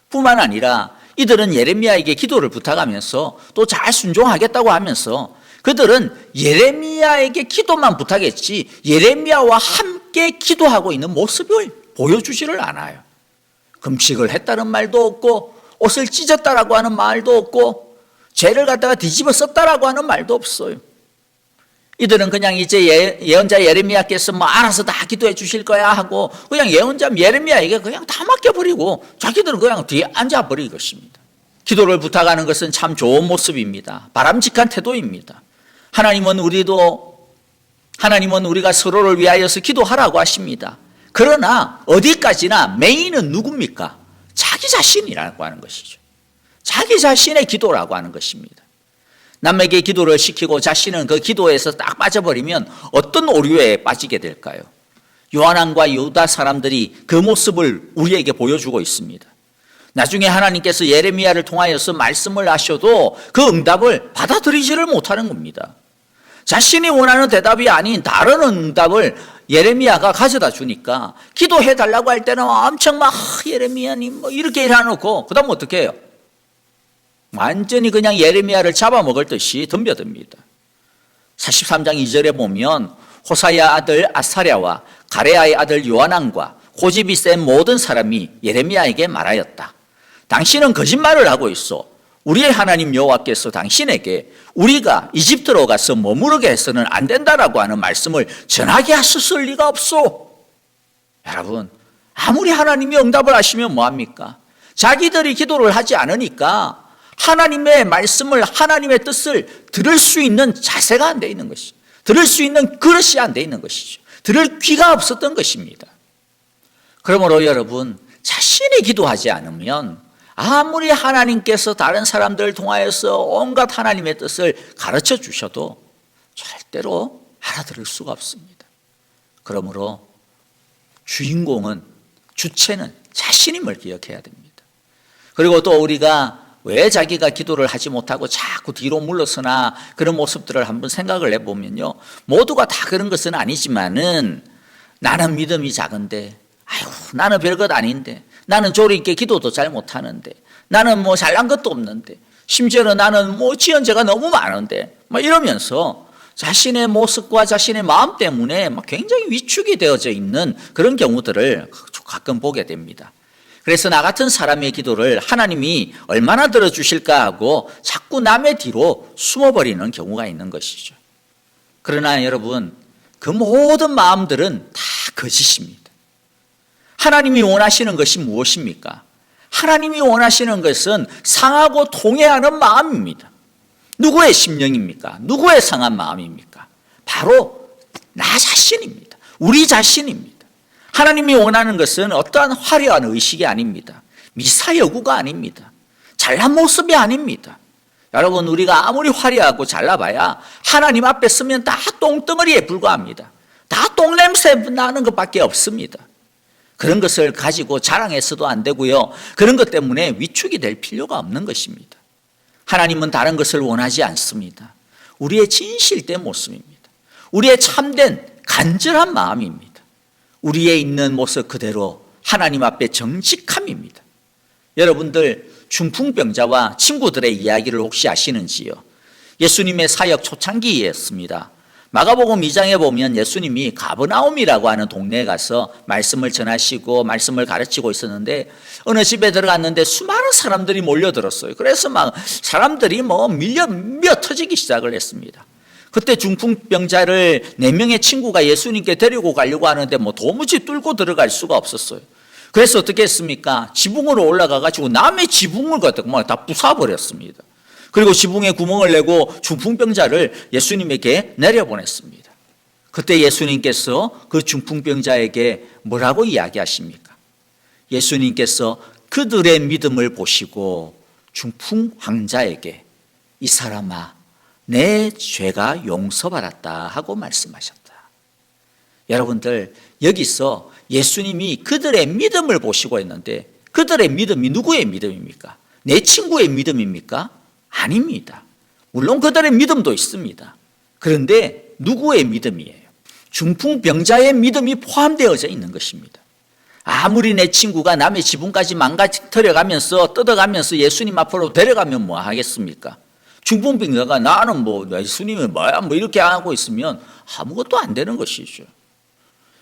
뿐만 아니라 이들은 예레미야에게 기도를 부탁하면서 또 잘 순종하겠다고 하면서, 그들은 예레미야에게 기도만 부탁했지 예레미야와 함께 기도하고 있는 모습을 보여주지를 않아요. 금식을 했다는 말도 없고, 옷을 찢었다라고 하는 말도 없고, 죄를 갖다가 뒤집어 썼다라고 하는 말도 없어요. 이들은 그냥 이제 예언자 예레미야께서 뭐 알아서 다 기도해 주실 거야 하고 그냥 예언자 예레미야에게 그냥 다 맡겨버리고 자기들은 그냥 뒤에 앉아버릴 것입니다. 기도를 부탁하는 것은 참 좋은 모습입니다. 바람직한 태도입니다. 하나님은 우리가 서로를 위하여서 기도하라고 하십니다. 그러나 어디까지나 메인은 누굽니까? 자기 자신이라고 하는 것이죠. 자기 자신의 기도라고 하는 것입니다. 남에게 기도를 시키고 자신은 그 기도에서 딱 빠져버리면 어떤 오류에 빠지게 될까요? 요한왕과 유다 사람들이 그 모습을 우리에게 보여주고 있습니다. 나중에 하나님께서 예레미야를 통하여서 말씀을 하셔도 그 응답을 받아들이지를 못하는 겁니다. 자신이 원하는 대답이 아닌 다른 응답을 예레미야가 가져다 주니까 기도해달라고 할 때는 엄청 막 예레미야님 뭐 이렇게 해놓고 그 다음 어떻게 해요? 완전히 그냥 예레미야를 잡아먹을 듯이 덤벼듭니다. 43장 2절에 보면 호사야 아들 아사랴와 가레아의 아들 요한왕과 고집이 센 모든 사람이 예레미야에게 말하였다. 당신은 거짓말을 하고 있어. 우리의 하나님 여호와께서 당신에게 우리가 이집트로 가서 머무르게 해서는 안 된다라고 하는 말씀을 전하게 하셨을 리가 없소. 여러분, 아무리 하나님이 응답을 하시면 뭐합니까? 자기들이 기도를 하지 않으니까 하나님의 말씀을, 하나님의 뜻을 들을 수 있는 자세가 안 돼 있는 것이죠. 들을 수 있는 그릇이 안 돼 있는 것이죠. 들을 귀가 없었던 것입니다. 그러므로 여러분, 자신이 기도하지 않으면 아무리 하나님께서 다른 사람들을 통하여서 온갖 하나님의 뜻을 가르쳐 주셔도 절대로 알아들을 수가 없습니다. 그러므로 주인공은, 주체는 자신임을 기억해야 됩니다. 그리고 또 우리가 왜 자기가 기도를 하지 못하고 자꾸 뒤로 물러서나 그런 모습들을 한번 생각을 해보면요, 모두가 다 그런 것은 아니지만은 나는 믿음이 작은데, 아유 나는 별것 아닌데, 나는 조리 있게 기도도 잘 못하는데, 나는 뭐 잘난 것도 없는데, 심지어는 나는 뭐 지연제가 너무 많은데, 막 이러면서 자신의 모습과 자신의 마음 때문에 막 굉장히 위축이 되어져 있는 그런 경우들을 가끔 보게 됩니다. 그래서 나 같은 사람의 기도를 하나님이 얼마나 들어주실까 하고 자꾸 남의 뒤로 숨어버리는 경우가 있는 것이죠. 그러나 여러분, 그 모든 마음들은 다 거짓입니다. 하나님이 원하시는 것이 무엇입니까? 하나님이 원하시는 것은 상하고 통해하는 마음입니다. 누구의 심령입니까? 누구의 상한 마음입니까? 바로 나 자신입니다. 우리 자신입니다. 하나님이 원하는 것은 어떠한 화려한 의식이 아닙니다. 미사여구가 아닙니다. 잘난 모습이 아닙니다. 여러분, 우리가 아무리 화려하고 잘나봐야 하나님 앞에 서면 다 똥덩어리에 불과합니다. 다 똥냄새 나는 것밖에 없습니다. 그런 것을 가지고 자랑해서도 안 되고요, 그런 것 때문에 위축이 될 필요가 없는 것입니다. 하나님은 다른 것을 원하지 않습니다. 우리의 진실된 모습입니다. 우리의 참된 간절한 마음입니다. 우리의 있는 모습 그대로 하나님 앞에 정직함입니다. 여러분들, 중풍병자와 친구들의 이야기를 혹시 아시는지요? 예수님의 사역 초창기였습니다. 마가복음 2장에 보면 예수님이 가버나움이라고 하는 동네에 가서 말씀을 전하시고 말씀을 가르치고 있었는데, 어느 집에 들어갔는데 수많은 사람들이 몰려들었어요. 그래서 막 사람들이 밀려 터지기 시작을 했습니다. 그때 중풍병자를 4명의 친구가 예수님께 데리고 가려고 하는데 도무지 뚫고 들어갈 수가 없었어요. 그래서 어떻게 했습니까? 지붕으로 올라가가지고 남의 지붕을 갖다가 다 부숴버렸습니다. 그리고 지붕에 구멍을 내고 중풍병자를 예수님에게 내려보냈습니다. 그때 예수님께서 그 중풍병자에게 뭐라고 이야기하십니까? 예수님께서 그들의 믿음을 보시고 중풍 환자에게 이 사람아, 내 죄가 용서받았다 하고 말씀하셨다. 여러분들, 여기서 예수님이 그들의 믿음을 보시고 있는데, 그들의 믿음이 누구의 믿음입니까? 내 친구의 믿음입니까? 아닙니다. 물론 그들의 믿음도 있습니다. 그런데 누구의 믿음이에요? 중풍병자의 믿음이 포함되어져 있는 것입니다. 아무리 내 친구가 남의 지붕까지 망가뜨려가면서 뜯어가면서 예수님 앞으로 데려가면 뭐 하겠습니까? 중풍병자가 나는 예수님이 뭐야 이렇게 하고 있으면 아무것도 안 되는 것이죠.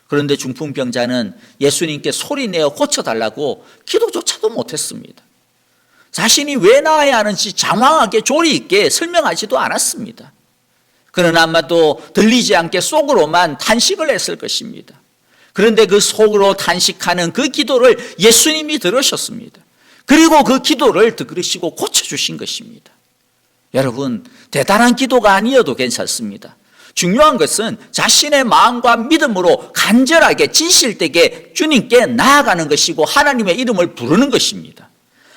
그런데 중풍병자는 예수님께 소리내어 고쳐달라고 기도조차도 못했습니다. 자신이 왜 나아야 하는지 장황하게 조리 있게 설명하지도 않았습니다. 그러나 아마도 들리지 않게 속으로만 탄식을 했을 것입니다. 그런데 그 속으로 탄식하는 그 기도를 예수님이 들으셨습니다. 그리고 그 기도를 들으시고 고쳐주신 것입니다. 여러분, 대단한 기도가 아니어도 괜찮습니다. 중요한 것은 자신의 마음과 믿음으로 간절하게 진실되게 주님께 나아가는 것이고 하나님의 이름을 부르는 것입니다.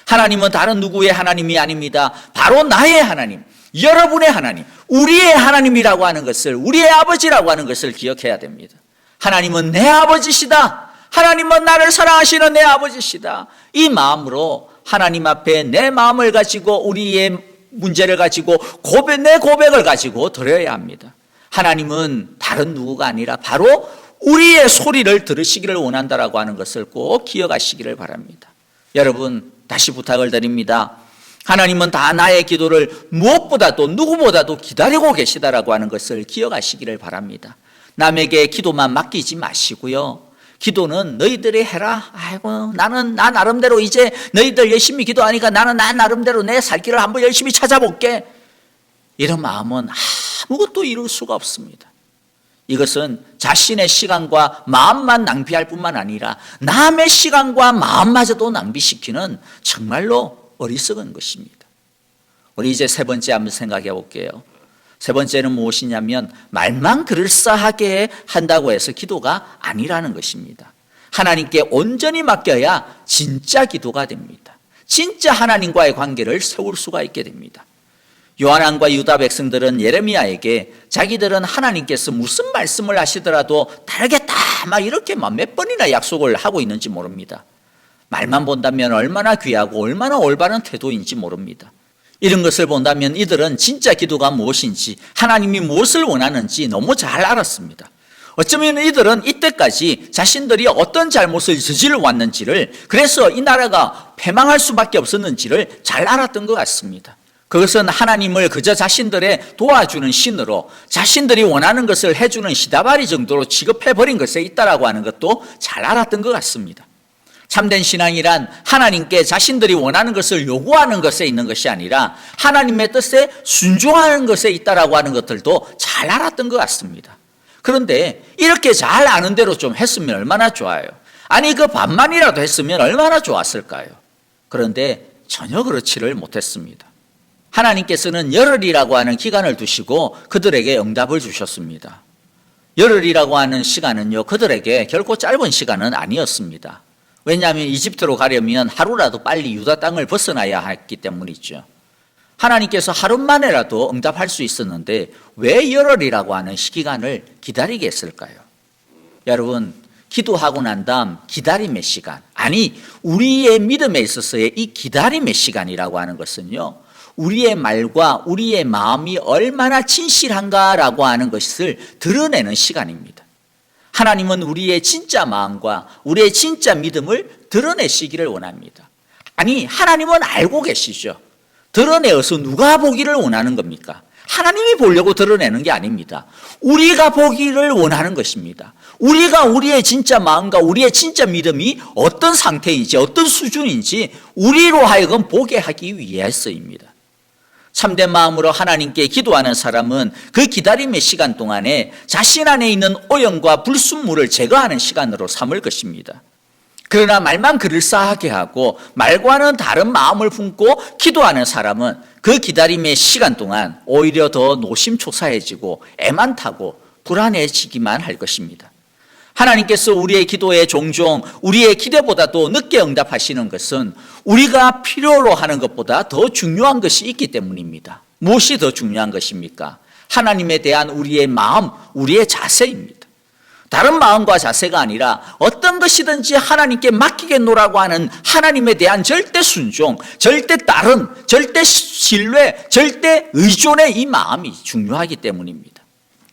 하나님은 다른 누구의 하나님이 아닙니다. 바로 나의 하나님, 여러분의 하나님, 우리의 하나님이라고 하는 것을, 우리의 아버지라고 하는 것을 기억해야 됩니다. 하나님은 내 아버지시다. 하나님은 나를 사랑하시는 내 아버지시다. 이 마음으로 하나님 앞에 내 마음을 가지고 우리의 문제를 가지고 내 고백을 가지고 드려야 합니다. 하나님은 다른 누구가 아니라 바로 우리의 소리를 들으시기를 원한다라고 하는 것을 꼭 기억하시기를 바랍니다. 여러분, 다시 부탁을 드립니다. 하나님은 다 나의 기도를 무엇보다도 누구보다도 기다리고 계시다라고 하는 것을 기억하시기를 바랍니다. 남에게 기도만 맡기지 마시고요. 기도는 너희들이 해라. 아이고, 나는 나 나름대로 이제 너희들 열심히 기도하니까 나는 나 나름대로 내 살 길을 한번 열심히 찾아볼게. 이런 마음은 아무것도 이룰 수가 없습니다. 이것은 자신의 시간과 마음만 낭비할 뿐만 아니라 남의 시간과 마음마저도 낭비시키는 정말로 어리석은 것입니다. 우리 이제 세 번째 한번 생각해 볼게요. 세 번째는 무엇이냐면 말만 그럴싸하게 한다고 해서 기도가 아니라는 것입니다. 하나님께 온전히 맡겨야 진짜 기도가 됩니다. 진짜 하나님과의 관계를 세울 수가 있게 됩니다. 요한왕과 유다 백성들은 예레미야에게 자기들은 하나님께서 무슨 말씀을 하시더라도 다르겠다 막 이렇게 몇 번이나 약속을 하고 있는지 모릅니다. 말만 본다면 얼마나 귀하고 얼마나 올바른 태도인지 모릅니다. 이런 것을 본다면 이들은 진짜 기도가 무엇인지, 하나님이 무엇을 원하는지 너무 잘 알았습니다. 어쩌면 이들은 이때까지 자신들이 어떤 잘못을 저질러 왔는지를, 그래서 이 나라가 패망할 수밖에 없었는지를 잘 알았던 것 같습니다. 그것은 하나님을 그저 자신들의 도와주는 신으로, 자신들이 원하는 것을 해주는 시다바리 정도로 취급해버린 것에 있다라고 하는 것도 잘 알았던 것 같습니다. 참된 신앙이란 하나님께 자신들이 원하는 것을 요구하는 것에 있는 것이 아니라 하나님의 뜻에 순종하는 것에 있다라고 하는 것들도 잘 알았던 것 같습니다. 그런데 이렇게 잘 아는 대로 좀 했으면 얼마나 좋아요. 아니 그 반만이라도 했으면 얼마나 좋았을까요? 그런데 전혀 그렇지를 못했습니다. 하나님께서는 열흘이라고 하는 기간을 두시고 그들에게 응답을 주셨습니다. 열흘이라고 하는 시간은요, 그들에게 결코 짧은 시간은 아니었습니다. 왜냐하면 이집트로 가려면 하루라도 빨리 유다 땅을 벗어나야 했기 때문이죠. 하나님께서 하루 만에라도 응답할 수 있었는데 왜 열흘이라고 하는 시기간을 기다리게 했을까요? 여러분, 기도하고 난 다음 기다림의 시간, 아니 우리의 믿음에 있어서의 이 기다림의 시간이라고 하는 것은요, 우리의 말과 우리의 마음이 얼마나 진실한가라고 하는 것을 드러내는 시간입니다. 하나님은 우리의 진짜 마음과 우리의 진짜 믿음을 드러내시기를 원합니다. 아니 하나님은 알고 계시죠. 드러내어서 누가 보기를 원하는 겁니까? 하나님이 보려고 드러내는 게 아닙니다. 우리가 보기를 원하는 것입니다. 우리가 우리의 진짜 마음과 우리의 진짜 믿음이 어떤 상태인지 어떤 수준인지 우리로 하여금 보게 하기 위해서입니다. 참된 마음으로 하나님께 기도하는 사람은 그 기다림의 시간 동안에 자신 안에 있는 오염과 불순물을 제거하는 시간으로 삼을 것입니다. 그러나 말만 그럴싸하게 하고 말과는 다른 마음을 품고 기도하는 사람은 그 기다림의 시간 동안 오히려 더 노심초사해지고 애만타고 불안해지기만 할 것입니다. 하나님께서 우리의 기도에 종종 우리의 기대보다도 늦게 응답하시는 것은 우리가 필요로 하는 것보다 더 중요한 것이 있기 때문입니다. 무엇이 더 중요한 것입니까? 하나님에 대한 우리의 마음, 우리의 자세입니다. 다른 마음과 자세가 아니라 어떤 것이든지 하나님께 맡기겠노라고 하는 하나님에 대한 절대 순종, 절대 따름, 절대 신뢰, 절대 의존의 이 마음이 중요하기 때문입니다.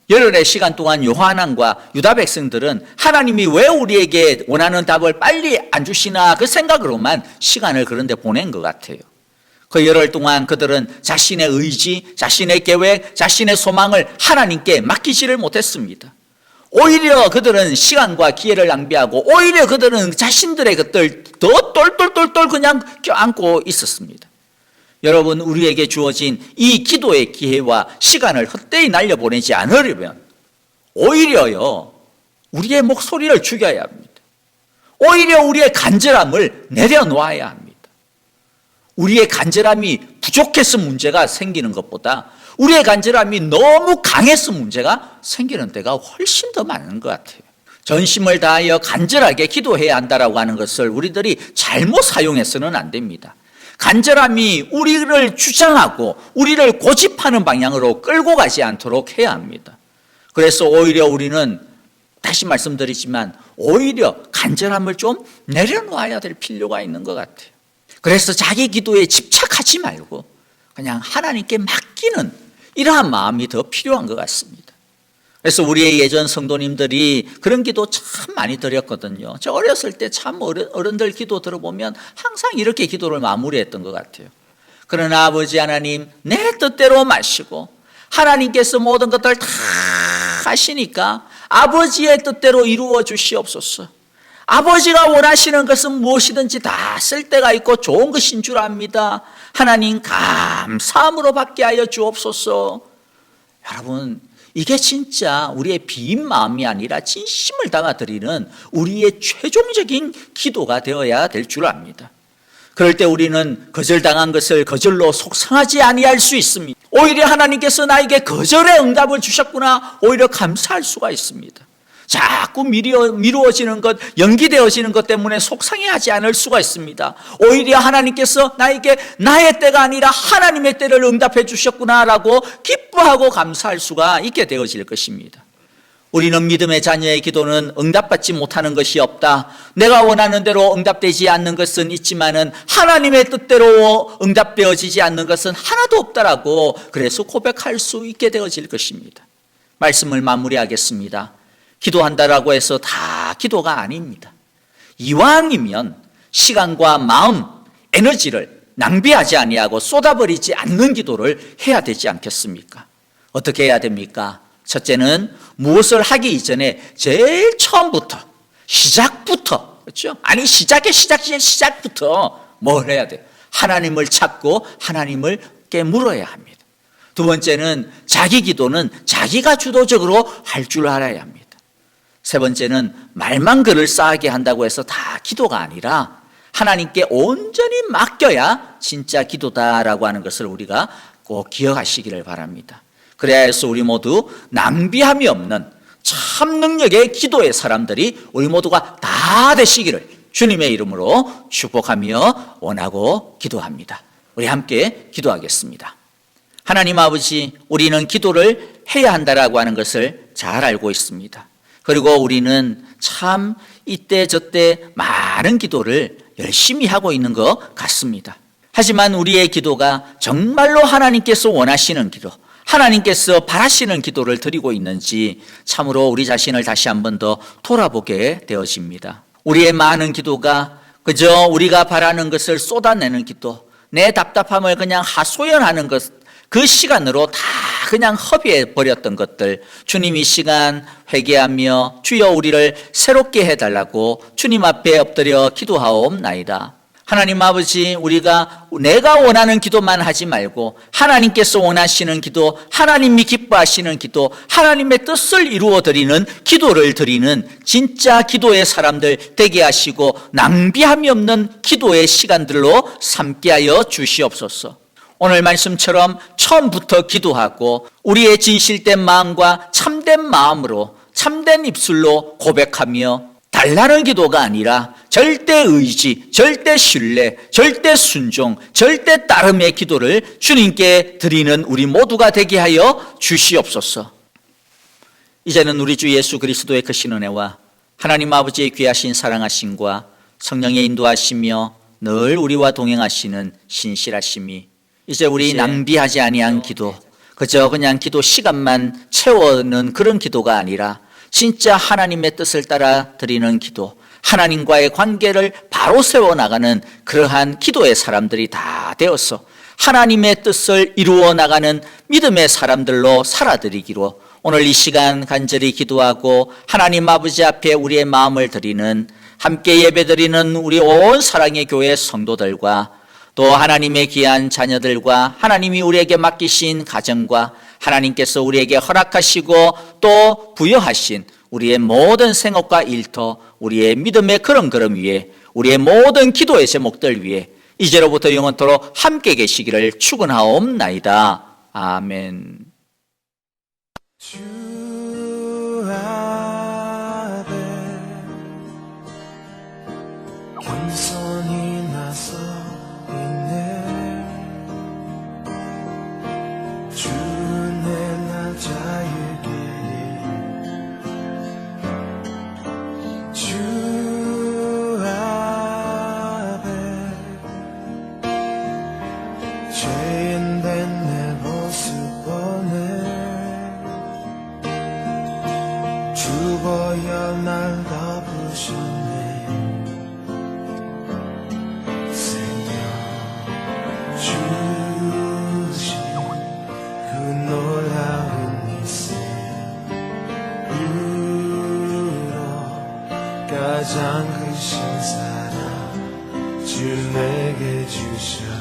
열흘의 시간 동안 요한왕과 유다 백성들은 하나님이 왜 우리에게 원하는 답을 빨리 안 주시나 그 생각으로만 시간을 그런데 보낸 것 같아요. 그 열흘 동안 그들은 자신의 의지, 자신의 계획, 자신의 소망을 하나님께 맡기지를 못했습니다. 오히려 그들은 시간과 기회를 낭비하고 오히려 그들은 자신들의 것들 더 똘똘똘똘 그냥 껴안고 있었습니다. 여러분, 우리에게 주어진 이 기도의 기회와 시간을 헛되이 날려보내지 않으려면 오히려요, 우리의 목소리를 죽여야 합니다. 오히려 우리의 간절함을 내려놓아야 합니다. 우리의 간절함이 부족해서 문제가 생기는 것보다 우리의 간절함이 너무 강해서 문제가 생기는 때가 훨씬 더 많은 것 같아요. 전심을 다하여 간절하게 기도해야 한다라고 하는 것을 우리들이 잘못 사용해서는 안 됩니다. 간절함이 우리를 주장하고 우리를 고집하는 방향으로 끌고 가지 않도록 해야 합니다. 그래서 오히려 우리는 다시 말씀드리지만 오히려 간절함을 좀 내려놓아야 될 필요가 있는 것 같아요. 그래서 자기 기도에 집착하지 말고 그냥 하나님께 맡기는 이러한 마음이 더 필요한 것 같습니다. 그래서 우리의 예전 성도님들이 그런 기도 참 많이 드렸거든요. 저 어렸을 때 참 어른들 기도 들어보면 항상 이렇게 기도를 마무리했던 것 같아요. 그러나 아버지 하나님, 내 뜻대로 마시고 하나님께서 모든 것들 다 하시니까 아버지의 뜻대로 이루어 주시옵소서. 아버지가 원하시는 것은 무엇이든지 다 쓸 데가 있고 좋은 것인 줄 압니다. 하나님 감사함으로 받게 하여 주옵소서. 여러분, 이게 진짜 우리의 빈 마음이 아니라 진심을 담아드리는 우리의 최종적인 기도가 되어야 될 줄 압니다. 그럴 때 우리는 거절당한 것을 거절로 속상하지 아니할 수 있습니다. 오히려 하나님께서 나에게 거절의 응답을 주셨구나, 오히려 감사할 수가 있습니다. 자꾸 미루어지는 것, 연기되어지는 것 때문에 속상해하지 않을 수가 있습니다. 오히려 하나님께서 나에게 나의 때가 아니라 하나님의 때를 응답해 주셨구나라고 기뻐하고 감사할 수가 있게 되어질 것입니다. 우리는 믿음의 자녀의 기도는 응답받지 못하는 것이 없다. 내가 원하는 대로 응답되지 않는 것은 있지만은 하나님의 뜻대로 응답되어지지 않는 것은 하나도 없다라고 그래서 고백할 수 있게 되어질 것입니다. 말씀을 마무리하겠습니다. 기도한다라고 해서 다 기도가 아닙니다. 이왕이면 시간과 마음, 에너지를 낭비하지 아니하고 쏟아버리지 않는 기도를 해야 되지 않겠습니까? 어떻게 해야 됩니까? 첫째는 무엇을 하기 이전에 제일 처음부터 시작부터, 그렇죠? 아니 시작부터 뭘 해야 돼요? 하나님을 찾고 하나님을께 물어야 합니다. 두 번째는 자기 기도는 자기가 주도적으로 할 줄 알아야 합니다. 세 번째는 말만 글을 쌓게 한다고 해서 다 기도가 아니라 하나님께 온전히 맡겨야 진짜 기도다라고 하는 것을 우리가 꼭 기억하시기를 바랍니다. 그래야 해서 우리 모두 낭비함이 없는 참 능력의 기도의 사람들이 우리 모두가 다 되시기를 주님의 이름으로 축복하며 원하고 기도합니다. 우리 함께 기도하겠습니다. 하나님 아버지, 우리는 기도를 해야 한다라고 하는 것을 잘 알고 있습니다. 그리고 우리는 참 이때 저때 많은 기도를 열심히 하고 있는 것 같습니다. 하지만 우리의 기도가 정말로 하나님께서 원하시는 기도, 하나님께서 바라시는 기도를 드리고 있는지 참으로 우리 자신을 다시 한 번 더 돌아보게 되어집니다. 우리의 많은 기도가 그저 우리가 바라는 것을 쏟아내는 기도, 내 답답함을 그냥 하소연하는 것, 그 시간으로 다 그냥 허비해 버렸던 것들, 주님 이 시간 회개하며 주여 우리를 새롭게 해달라고 주님 앞에 엎드려 기도하옵나이다. 하나님 아버지, 우리가 내가 원하는 기도만 하지 말고 하나님께서 원하시는 기도, 하나님이 기뻐하시는 기도, 하나님의 뜻을 이루어 드리는 기도를 드리는 진짜 기도의 사람들 되게 하시고 낭비함이 없는 기도의 시간들로 삼게 하여 주시옵소서. 오늘 말씀처럼 처음부터 기도하고 우리의 진실된 마음과 참된 마음으로 참된 입술로 고백하며 달라는 기도가 아니라 절대 의지, 절대 신뢰, 절대 순종, 절대 따름의 기도를 주님께 드리는 우리 모두가 되게 하여 주시옵소서. 이제는 우리 주 예수 그리스도의 크신 은혜와 하나님 아버지의 귀하신 사랑하심과 성령의 인도하시며 늘 우리와 동행하시는 신실하심이 이제 우리 낭비하지 아니한 기도, 그저 그냥 기도 시간만 채워는 그런 기도가 아니라 진짜 하나님의 뜻을 따라 드리는 기도, 하나님과의 관계를 바로 세워나가는 그러한 기도의 사람들이 다 되어서 하나님의 뜻을 이루어 나가는 믿음의 사람들로 살아드리기로 오늘 이 시간 간절히 기도하고 하나님 아버지 앞에 우리의 마음을 드리는, 함께 예배드리는 우리 온 사랑의 교회 성도들과 또 하나님의 귀한 자녀들과 하나님이 우리에게 맡기신 가정과 하나님께서 우리에게 허락하시고 또 부여하신 우리의 모든 생업과 일터, 우리의 믿음의 걸음 위에, 우리의 모든 기도의 제목들 위에 이제로부터 영원토록 함께 계시기를 축원하옵나이다. 아멘. 주 앞에 겸손히 나서 주 내 나 자유게 주 앞에 죄인된 내 모습 보내 주 보여 날 덮으셨네 가장 크신 사랑 주 내게 주셨네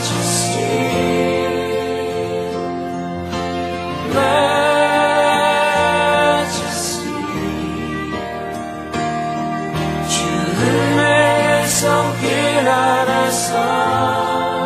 Majesty Majesty 주님의 손길 안에서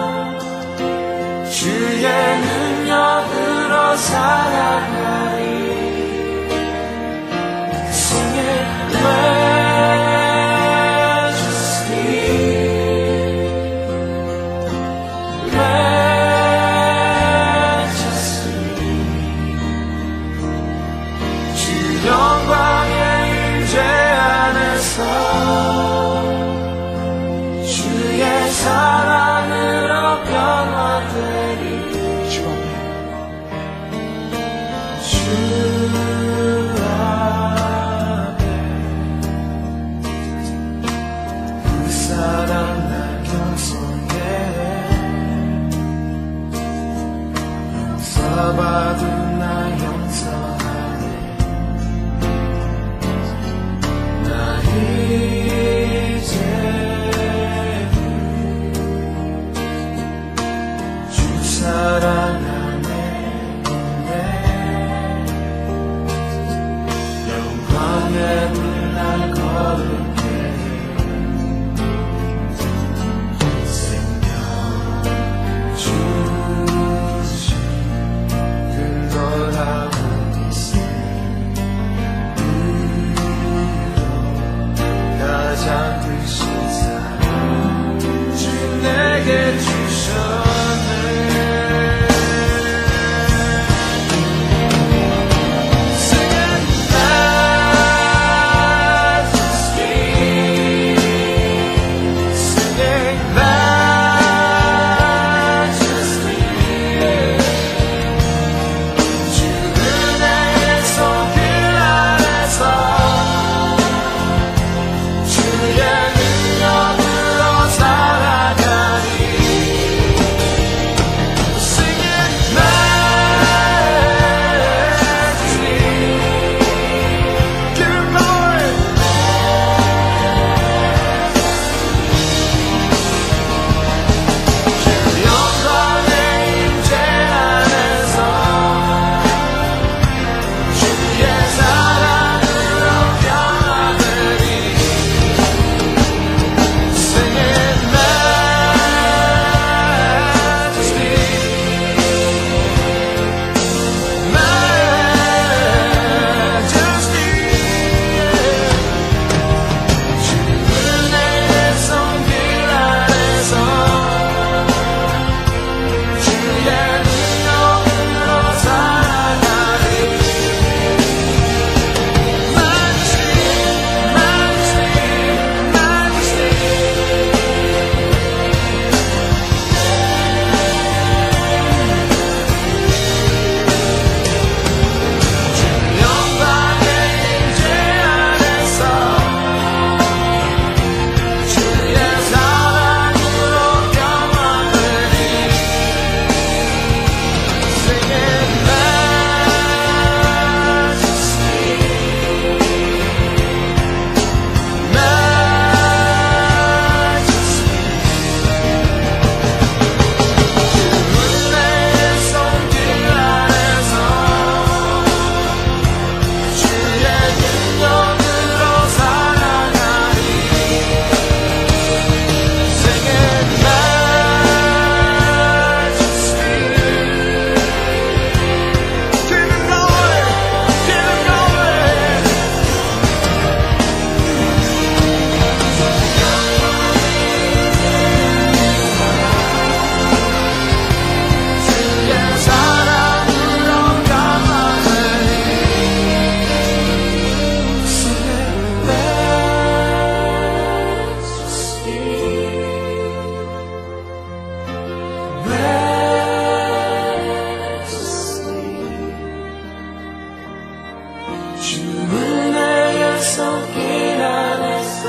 주는 내게 손길 안에서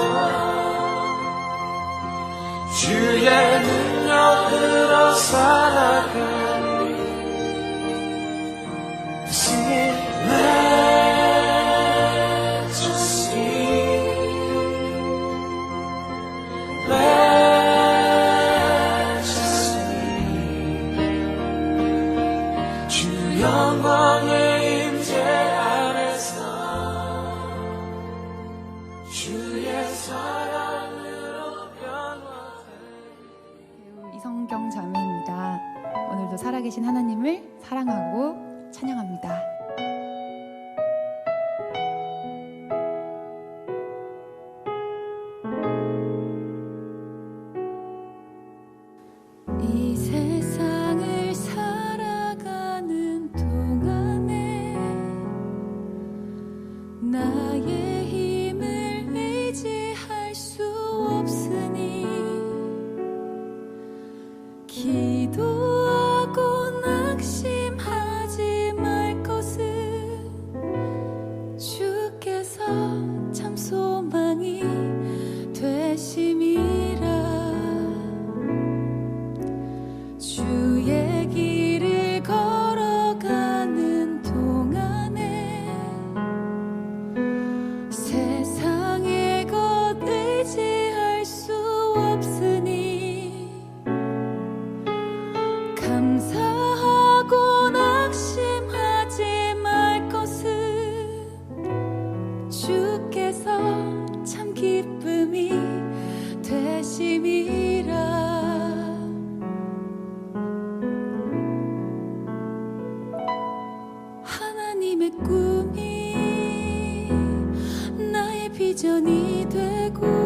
주의 능력으로 살아가니 Sing it, majesty, majesty. 주 영광의 임재 안에서 주의 사랑으로 변화해. 이성경 자매입니다. 오늘도 살아계신 하나님을 사랑하고 찬양합니다. 이 세상을 살아가는 동안에 나의 힘을 의지할 수 없으니 기도하고 낙심하지 말 것은 주께서 참 소망이 되심이라. 주의 길을 걸어가는 동안에 세상의 것 의지할 수 없으니 감사하고 낙심하지 말 것은 주께서 참 기쁨이 되심이라. 하나님의 꿈이 나의 비전이 되고